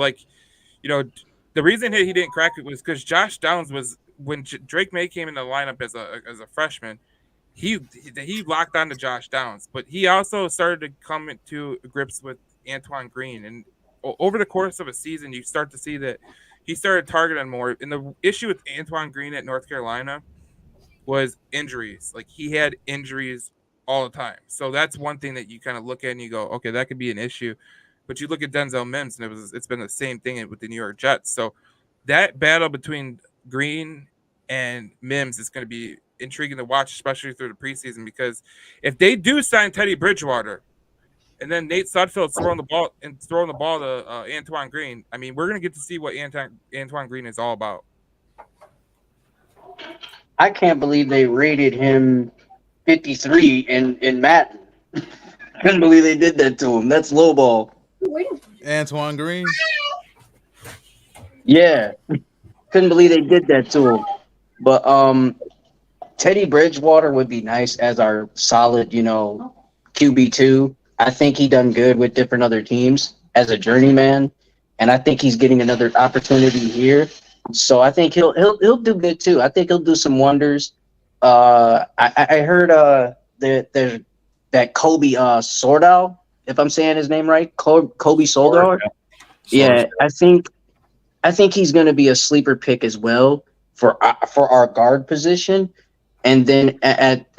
Speaker 5: the reason he didn't crack it was because Josh Downs was when Drake May came in the lineup as a freshman, he locked on to Josh Downs, but he also started to come into grips with Antoine Green, and over the course of a season, you start to see that he started targeting more. And the issue with Antoine Green at North Carolina was injuries. Like he had injuries all the time, so that's one thing that you kind of look at and you go, okay, that could be an issue. But you look at Denzel Mims, and it's been the same thing with the New York Jets. So that battle between Green and Mims is going to be intriguing to watch, especially through the preseason, because if they do sign Teddy Bridgewater, and then Nate Sudfeld's throwing the ball to Antoine Green, I mean, we're going to get to see what Antoine Green is all about.
Speaker 7: I can't believe they rated him 53 in Madden. I couldn't believe they did that to him. That's lowball.
Speaker 4: Antoine Green?
Speaker 7: Yeah. Couldn't believe they did that to him. But Teddy Bridgewater would be nice as our solid, QB2. I think he done good with different other teams as a journeyman, and I think he's getting another opportunity here. So I think he'll do good too. I think he'll do some wonders. I heard that Kobe Sordow, if I'm saying his name right, Kobe Sordow. Yeah, I think he's going to be a sleeper pick as well for our guard position. And then at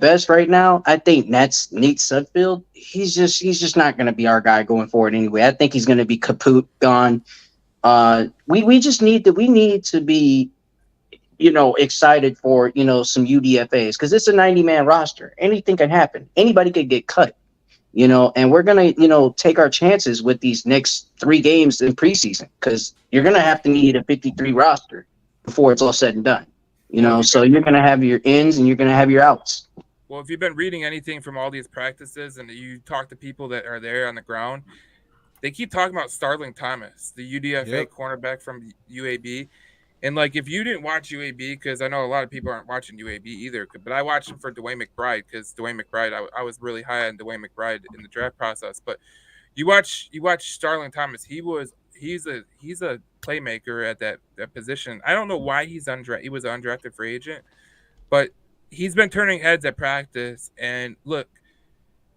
Speaker 7: best right now, I think Nate Sudfeld. He's just not going to be our guy going forward anyway. I think he's going to be kaput, gone. We need to be, excited for some UDFAs because it's a 90-man roster. Anything can happen. Anybody could get cut. And we're gonna take our chances with these next 3 games in preseason because you're gonna have to need a 53 roster before it's all said and done. So you're going to have your ins and you're going to have your outs.
Speaker 5: Well, if you've been reading anything from all these practices and you talk to people that are there on the ground, they keep talking about Starling Thomas, the UDFA cornerback from UAB. And, if you didn't watch UAB, because I know a lot of people aren't watching UAB either, but I watched him for DeWayne McBride because DeWayne McBride, I was really high on DeWayne McBride in the draft process. But you watch Starling Thomas, he's a playmaker at that position. I don't know why he was an undrafted free agent, but he's been turning heads at practice. And look,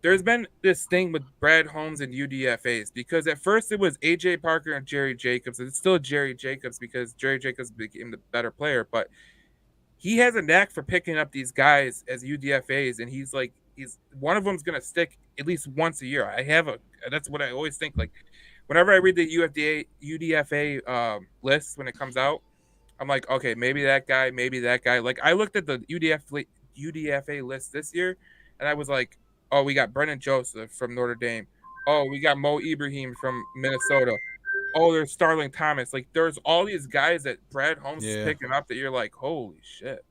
Speaker 5: there's been this thing with Brad Holmes and UDFAs because at first it was AJ Parker and Jerry Jacobs. It's still Jerry Jacobs because Jerry Jacobs became the better player, but he has a knack for picking up these guys as UDFAs, and he's one of them's gonna stick at least once a year. That's what I always think. Like whenever I read the UDFA list when it comes out, I'm like, okay, maybe that guy, maybe that guy. Like I looked at the UDFA list this year, and I was like, oh, we got Brennan Joseph from Notre Dame. Oh, we got Mo Ibrahim from Minnesota. Oh, there's Starling Thomas. Like there's all these guys that Brad Holmes is picking up that you're like, holy shit.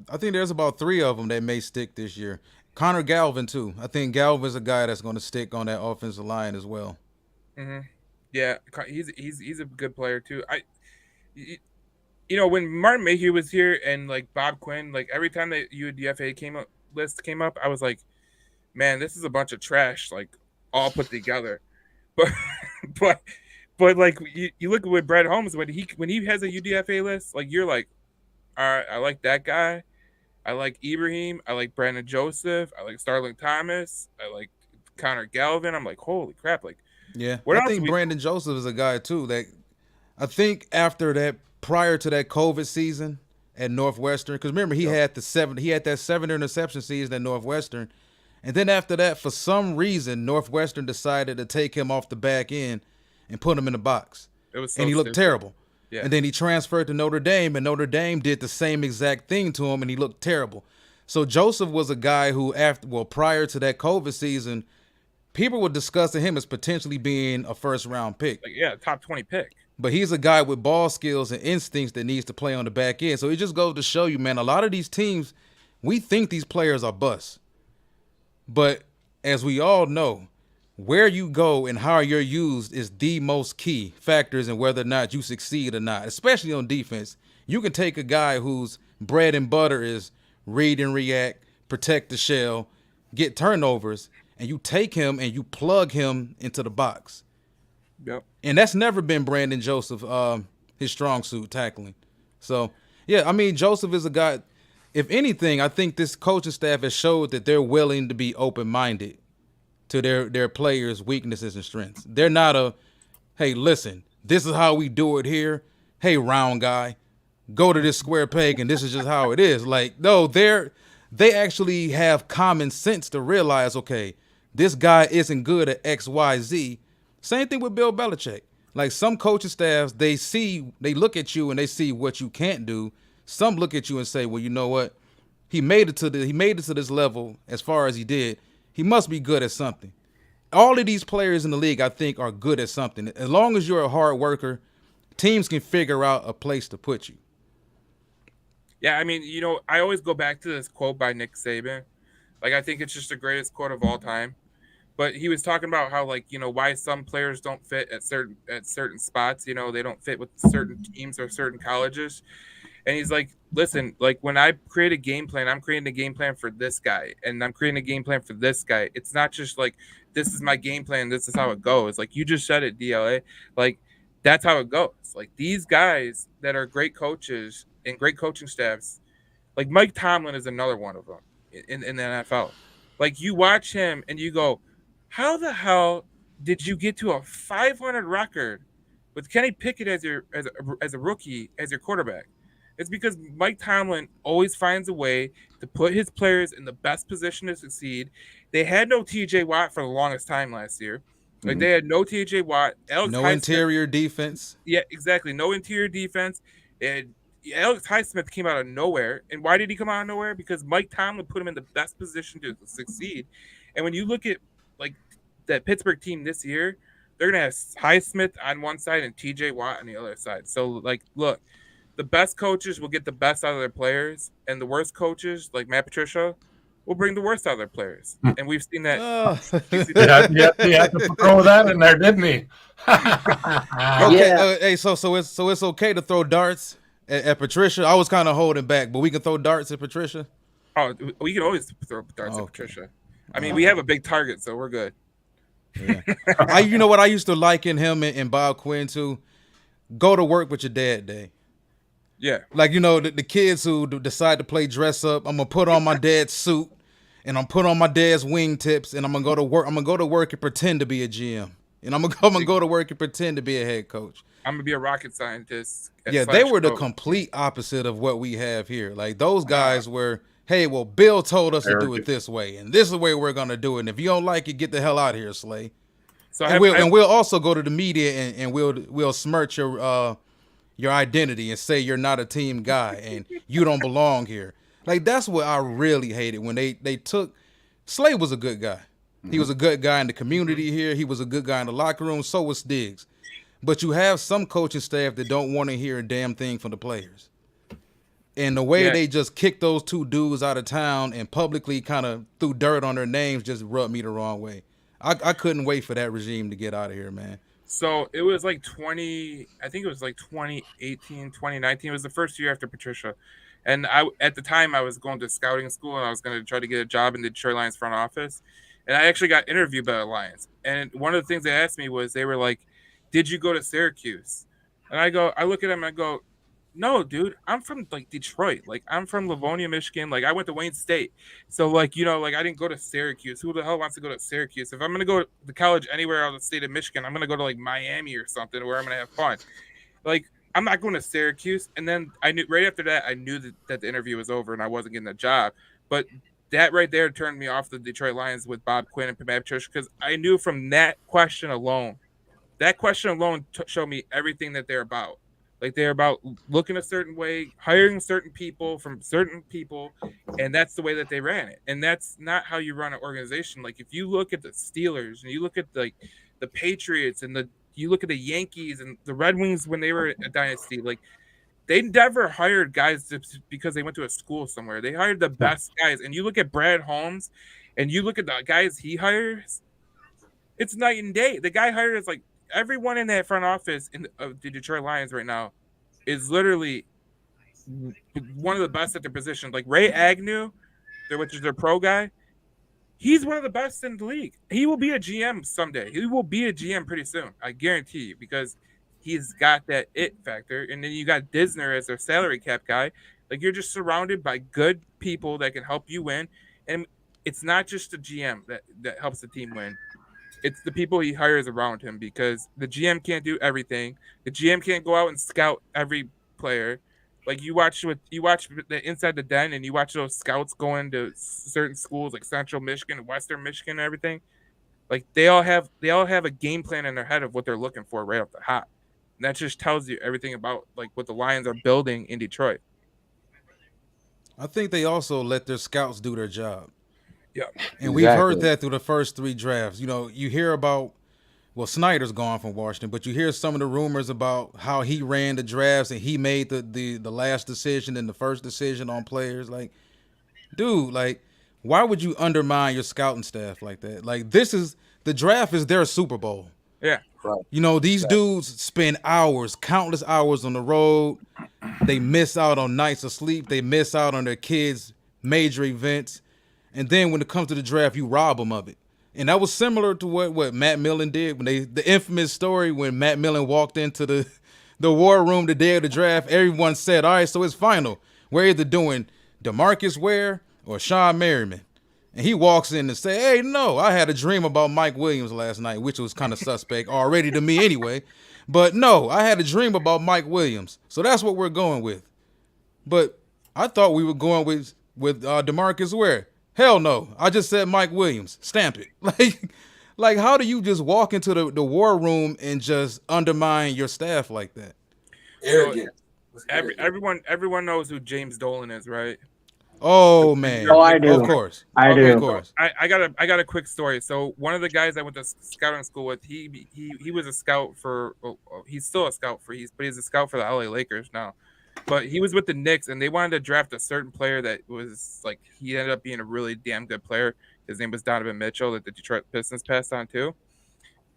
Speaker 4: I think there's about 3 of them that may stick this year. Connor Galvin too. I think Galvin's a guy that's going to stick on that offensive line as well.
Speaker 5: Mm-hmm. Yeah, he's a good player too. When Martin Mayhew was here and like Bob Quinn, like every time the UDFA list came up, I was like, man, this is a bunch of trash, like all put together. But like you look at with Brad Holmes when he has a UDFA list, like you're like, all right, I like that guy. I like Ibrahim. I like Brandon Joseph. I like Starling Thomas. I like Connor Galvin. I'm like, holy crap! Like,
Speaker 4: yeah, I think Brandon Joseph is a guy too that I think prior to that COVID season at Northwestern, because remember he had that 7 interception season at Northwestern, and then after that, for some reason, Northwestern decided to take him off the back end and put him in the box,
Speaker 5: and
Speaker 4: he looked terrible. Yeah. And then he transferred to Notre Dame, and Notre Dame did the same exact thing to him, and he looked terrible. So Joseph was a guy who, prior to that COVID season, people were discussing him as potentially being a first-round pick.
Speaker 5: Top 20 pick.
Speaker 4: But he's a guy with ball skills and instincts that needs to play on the back end. So it just goes to show you, man, a lot of these teams, we think these players are busts. But as we all know, where you go and how you're used is the most key factors in whether or not you succeed or not, especially on defense. You can take a guy whose bread and butter is read and react, protect the shell, get turnovers, and you take him and you plug him into the box.
Speaker 5: Yep.
Speaker 4: And that's never been Brandon Joseph, his strong suit, tackling. So, yeah, I mean, Joseph is a guy, if anything, I think this coaching staff has showed that they're willing to be open-minded to their players' weaknesses and strengths. They're not hey, listen, this is how we do it here. Hey, round guy, go to this square peg and this is just how it is. Like, no, they actually have common sense to realize, okay, this guy isn't good at X, Y, Z. Same thing with Bill Belichick. Like some coaching staffs, they look at you and they see what you can't do. Some look at you and say, well, you know what? He made it to this level as far as he did. He must be good at something. All of these players in the league, I think, are good at something. As long as you're a hard worker, teams can figure out a place to put you.
Speaker 5: Yeah, I mean, I always go back to this quote by Nick Saban. Like, I think it's just the greatest quote of all time. But he was talking about how, like, why some players don't fit at certain spots. They don't fit with certain teams or certain colleges. And he's like, listen, like when I create a game plan, I'm creating a game plan for this guy and I'm creating a game plan for this guy. It's not just like, this is my game plan. This is how it goes. Like you just said it, DLA. Like that's how it goes. Like these guys that are great coaches and great coaching staffs, like Mike Tomlin is another one of them in the NFL. Like you watch him and you go, how the hell did you get to a 500 record with Kenny Pickett as a rookie, as your quarterback? It's because Mike Tomlin always finds a way to put his players in the best position to succeed. They had no TJ Watt for the longest time last year. Like they had no TJ Watt.
Speaker 4: No interior defense.
Speaker 5: Yeah, exactly. No interior defense. And Alex Highsmith came out of nowhere. And why did he come out of nowhere? Because Mike Tomlin put him in the best position to succeed. And when you look at like that Pittsburgh team this year, they're gonna have Highsmith on one side and TJ Watt on the other side. So like, look. The best coaches will get the best out of their players, and the worst coaches, like Matt Patricia, will bring the worst out of their players. And we've seen that.
Speaker 1: He had to throw that in there, didn't he?
Speaker 4: Okay. Hey, so it's okay to throw darts at Patricia. I was kind of holding back, but we can throw darts at Patricia.
Speaker 5: Oh, we can always throw darts at Patricia. I mean, we have a big target, so we're good.
Speaker 4: Yeah. You know what I used to liken him and Bob Quinn to? Go to work with your dad day.
Speaker 5: Yeah.
Speaker 4: Like, the kids who decide to play dress up, I'm going to put on my dad's suit and I'm put on my dad's wingtips, and I'm gonna go to work. I'm gonna go to work and pretend to be a GM, and I'm gonna go to work and pretend to be a head coach.
Speaker 5: I'm gonna be a rocket scientist.
Speaker 4: Yeah, they were the
Speaker 5: coach.
Speaker 4: complete opposite of what we have here. Like those guys were, hey, well, Bill told us to do it this way, and this is the way we're gonna do it. And if you don't like it, get the hell out of here, Slay.
Speaker 5: So
Speaker 4: And we'll also go to the media and we'll smirch your identity and say you're not a team guy and you don't belong here. Like that's what I really hated when they took. Slay was a good guy. He was a good guy in the community here. He was a good guy in the locker room. So was Diggs. But you have some coaching staff that don't want to hear a damn thing from the players. And the way they just kicked those two dudes out of town and publicly kind of threw dirt on their names just rubbed me the wrong way. I couldn't wait for that regime to get out of here, man.
Speaker 5: So it was like 2018, 2019. It was the first year after Patricia. And at the time I was going to scouting school and I was going to try to get a job in the Detroit Lions front office. And I actually got interviewed by the Lions. And one of the things they asked me was, they were like, did you go to Syracuse? And I look at them and I go, no, dude, I'm from like Detroit. Like I'm from Livonia, Michigan. Like I went to Wayne State. So like, like I didn't go to Syracuse. Who the hell wants to go to Syracuse? If I'm going to go to college anywhere out of the state of Michigan, I'm going to go to like Miami or something where I'm going to have fun. Like I'm not going to Syracuse. And then I knew right after that, I knew that the interview was over and I wasn't getting the job. But that right there turned me off the Detroit Lions with Bob Quinn and Matt Patricia, because I knew from that question alone showed me everything that they're about. Like they're about looking a certain way, hiring certain people from certain people, and that's the way that they ran it. And that's not how you run an organization. Like if you look at the Steelers and you look at the Patriots and you look at the Yankees and the Red Wings when they were a dynasty, like they never hired guys just because they went to a school somewhere. They hired the best guys. And you look at Brad Holmes and you look at the guys he hires, it's night and day. The guy hired is like everyone in that front office of the Detroit Lions right now is literally one of the best at their position. Like Ray Agnew, which is their pro guy, he's one of the best in the league. He will be a GM someday. He will be a GM pretty soon. I guarantee you, because he's got that it factor. And then you got Disner as their salary cap guy. Like you're just surrounded by good people that can help you win. And it's not just the GM that helps the team win. It's the people he hires around him, because the GM can't do everything. The GM can't go out and scout every player. Like you watch the Inside the Den and you watch those scouts go into certain schools like Central Michigan, Western Michigan, and everything. Like they all have a game plan in their head of what they're looking for right off the hop. And that just tells you everything about like what the Lions are building in Detroit.
Speaker 4: I think they also let their scouts do their job.
Speaker 5: Yeah.
Speaker 4: And we've heard that through the first 3 drafts. You hear about, well, Snyder's gone from Washington, but you hear some of the rumors about how he ran the drafts and he made the last decision and the first decision on players. Like, dude, like, why would you undermine your scouting staff like that? Like, the draft is their Super Bowl.
Speaker 5: Yeah.
Speaker 6: Right.
Speaker 4: These dudes spend countless hours on the road. They miss out on nights of sleep. They miss out on their kids' major events. And then when it comes to the draft, you rob them of it. And that was similar to what Matt Millen did when the infamous story when Matt Millen walked into the war room the day of the draft. Everyone said, all right, so it's final. We're either doing DeMarcus Ware or Sean Merriman. And he walks in and say, hey, no, I had a dream about Mike Williams last night, which was kind of suspect already to me anyway. But no, I had a dream about Mike Williams. So that's what we're going with. But I thought we were going with DeMarcus Ware. Hell no. I just said Mike Williams. Stamp it. Like how do you just walk into the war room and just undermine your staff like that?
Speaker 6: Arrogant.
Speaker 5: Everyone knows who James Dolan is, right?
Speaker 4: Oh man.
Speaker 7: Oh, I do.
Speaker 4: Of course.
Speaker 7: I do.
Speaker 4: Of course.
Speaker 5: I got a quick story. So one of the guys I went to scouting school with, he was a scout for. He's still a scout but he's a scout for the LA Lakers now. But he was with the Knicks, and they wanted to draft a certain player that was like he ended up being a really damn good player. His name was Donovan Mitchell, that the Detroit Pistons passed on to.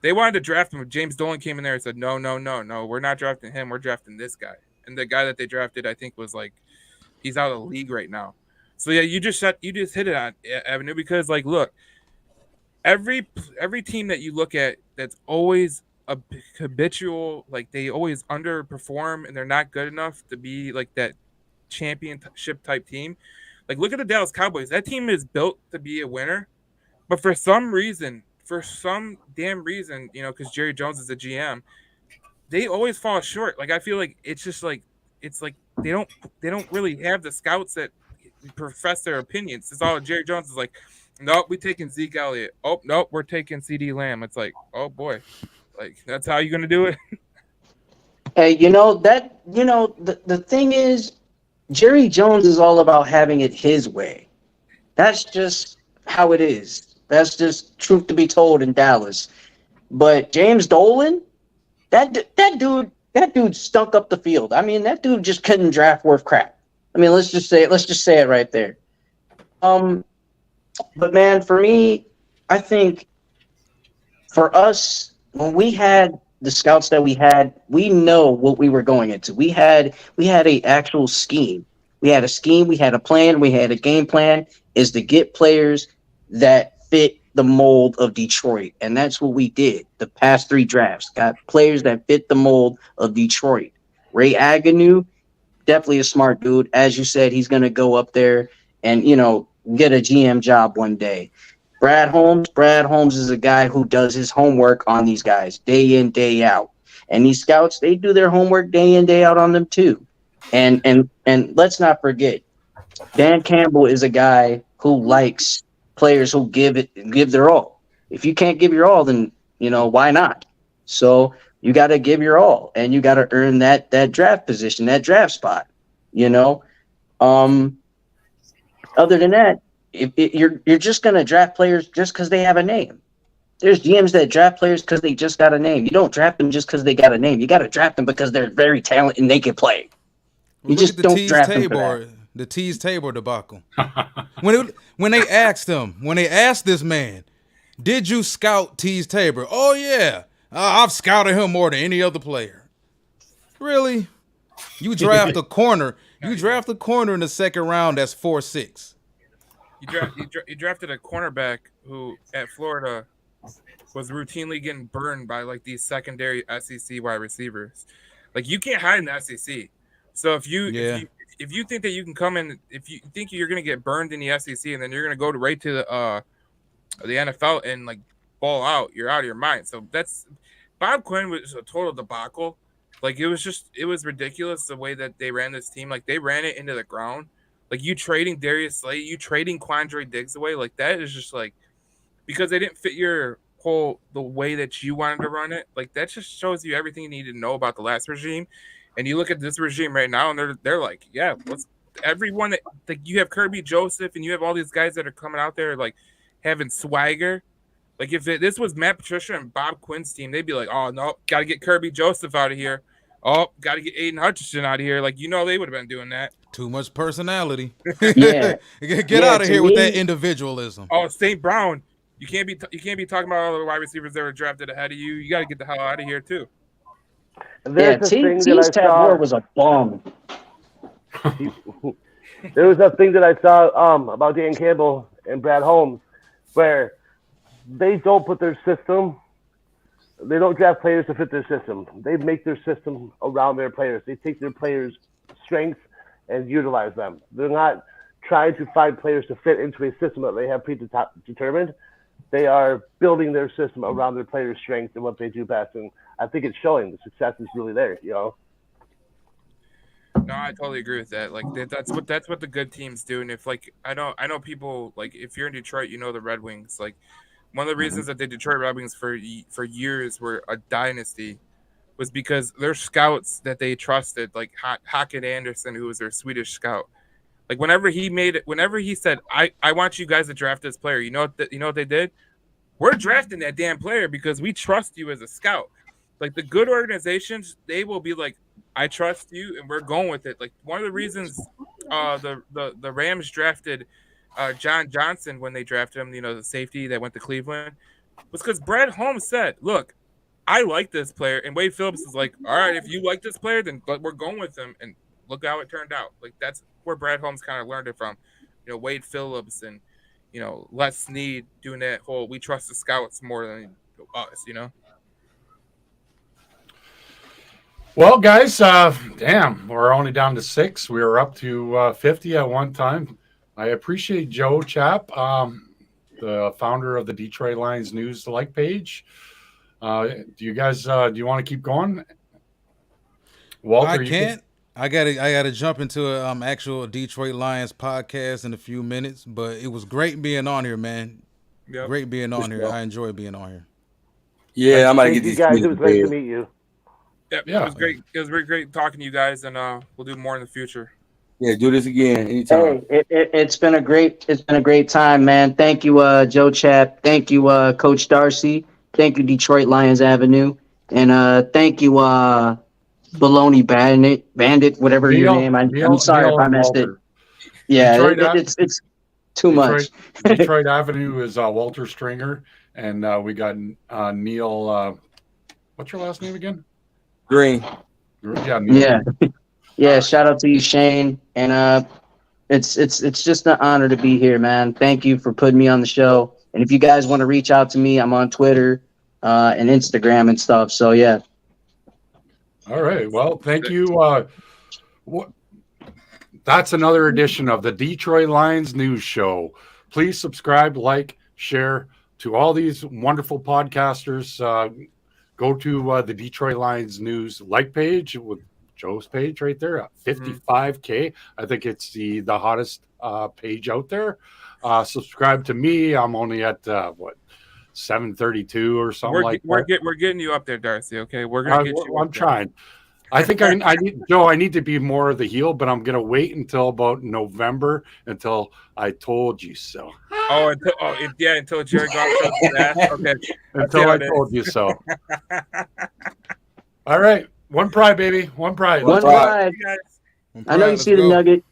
Speaker 5: They wanted to draft him. James Dolan came in there and said, no, we're not drafting him. We're drafting this guy. And the guy that they drafted, I think, was like he's out of the league right now. So yeah, you just hit it on Avenue, because like look, every team that you look at that's always a habitual, like they always underperform and they're not good enough to be like that championship type team. Like, look at the Dallas Cowboys. That team is built to be a winner, but for some damn reason, because Jerry Jones is the GM, they always fall short. Like, I feel like it's like they don't really have the scouts that profess their opinions. It's all Jerry Jones is like, nope, we taking Zeke Elliott. Oh, nope, we're taking CD Lamb. It's like, oh boy, like that's how you're gonna do it.
Speaker 7: Hey, the thing is, Jerry Jones is all about having it his way. That's just how it is. That's just truth to be told in Dallas. But James Dolan, that dude stunk up the field. I mean, that dude just couldn't draft worth crap. I mean, let's just say it right there. But man, for me, I think for us, when we had the scouts that we had, we know what we were going into. We had a actual scheme. We had a scheme, we had a plan, we had a game plan, is to get players that fit the mold of Detroit. And that's what we did. The past 3 drafts got players that fit the mold of Detroit. Ray Agnew, definitely a smart dude. As you said, he's going to go up there and, get a GM job one day. Brad Holmes is a guy who does his homework on these guys day in, day out. And these scouts, they do their homework day in, day out on them too. And let's not forget, Dan Campbell is a guy who likes players who give their all. If you can't give your all, then why not? So you got to give your all, and you got to earn that draft position, that draft spot. Other than that, you're just gonna draft players just because they have a name. There's GMs that draft players because they just got a name. You don't draft them just because they got a name. You got to draft them because they're very talented and they can play. You just don't draft them for that.
Speaker 4: The Tease Tabor debacle. when they asked this man, did you scout Tease Tabor? Oh yeah, I've scouted him more than any other player. Really? You draft a corner. You draft a corner in the second round that's 4'6".
Speaker 5: You drafted a cornerback who at Florida was routinely getting burned by like these secondary SEC wide receivers. Like, you can't hide in the SEC. So if you think that you can come in, if you think you're going to get burned in the SEC and then you're going to go right to the NFL and like ball out, you're out of your mind. So Bob Quinn was a total debacle. Like, it was ridiculous the way that they ran this team. Like, they ran it into the ground. Like, you trading Darius Slay, you trading Quandre Diggs away, like, that is just like, because they didn't fit the way that you wanted to run it. Like, that just shows you everything you need to know about the last regime. And you look at this regime right now, and they're like, yeah, everyone that, like, you have Kirby Joseph and you have all these guys that are coming out there like having swagger. Like, if this was Matt Patricia and Bob Quinn's team, they'd be like, oh no, got to get Kirby Joseph out of here. Oh, got to get Aiden Hutchinson out of here. Like, they would have been doing that.
Speaker 4: Too much personality.
Speaker 7: Yeah.
Speaker 4: Get out of here with that individualism.
Speaker 5: Oh, St. Brown, you can't be talking about all the wide receivers that were drafted ahead of you. You got to get the hell out of here too.
Speaker 7: Tease Tabor was a bum.
Speaker 8: There was a thing that I saw about Dan Campbell and Brad Holmes where they don't put their system. They don't draft players to fit their system. They make their system around their players. They take their players' strengths and utilize them. They're not trying to find players to fit into a system that they have predetermined. They are building their system around their players' strengths and what they do best. And I think it's showing. The success is really there,
Speaker 5: No, I totally agree with that. Like, that's what the good teams do. And if, like, I know people, like, if you're in Detroit, the Red Wings. Like, one of the reasons that the Detroit Red Wings for years were a dynasty was because their scouts that they trusted, like Hackett Anderson, who was their Swedish scout. Like, whenever he said, I want you guys to draft this player, you know what they did? We're drafting that damn player because we trust you as a scout. Like, the good organizations, they will be like, I trust you, and we're going with it. Like, one of the reasons the Rams drafted John Johnson when they drafted him, the safety that went to Cleveland, was because Brad Holmes said, look, I like this player. And Wade Phillips is like, all right, if you like this player, then we're going with him. And look how it turned out. Like, that's where Brad Holmes kind of learned it from. Wade Phillips and, Les Snead doing that whole, we trust the scouts more than us,
Speaker 1: Well, guys, damn, we're only down to 6. We were up to 50 at one time. I appreciate Joe Chapp, the founder of the Detroit Lions News like page. Do you guys do you want to keep going? Walter,
Speaker 4: I can't. I gotta jump into a actual Detroit Lions podcast in a few minutes, but it was great being on here, man.
Speaker 5: Yep.
Speaker 4: Great being on here. I enjoy being on here.
Speaker 6: Yeah, I might
Speaker 8: Thank
Speaker 6: get
Speaker 8: you
Speaker 6: these
Speaker 8: guys. It was nice to
Speaker 6: prepared.
Speaker 8: meet you.
Speaker 5: Yep,
Speaker 1: Yeah.
Speaker 5: it was great. It was very great talking to you guys, and we'll do more in the future.
Speaker 6: Yeah, do this again anytime.
Speaker 7: Hey, it's been a great time, man. Thank you, Joe Chapp. Thank you, Coach Darcy. Thank you, Detroit Lions Avenue, and thank you, Baloney Bandit, whatever your name. I'm sorry if I
Speaker 1: and
Speaker 7: messed it.
Speaker 1: Walter.
Speaker 7: Yeah,
Speaker 1: Detroit
Speaker 7: it's too much.
Speaker 1: Detroit Avenue is Walter Stringer, and we got Neal. What's your last name again?
Speaker 6: Green.
Speaker 1: Yeah, Neal.
Speaker 7: Yeah. Shout out to you, Shane, and it's just an honor to be here, man. Thank you for putting me on the show. And if you guys want to reach out to me, I'm on Twitter and Instagram and stuff. So yeah.
Speaker 1: All right. Well, thank you. That's another edition of the Detroit Lions News Show. Please subscribe, like, share to all these wonderful podcasters. Go to the Detroit Lions News like page with Joe's page right there at 55K. I think it's the hottest page out there. Subscribe to me. I'm only at 732 or something that.
Speaker 5: We're getting you up there, Darcy. Okay, we're gonna get you.
Speaker 1: I'm trying. I think I need Joe. I need to be more of the heel, but I'm gonna wait until about November until I told you so.
Speaker 5: Until Jerry Goff shows his ass. Okay,
Speaker 1: until I told you so. All right, one pride, baby, one pride.
Speaker 7: One pride. I know you see the nugget.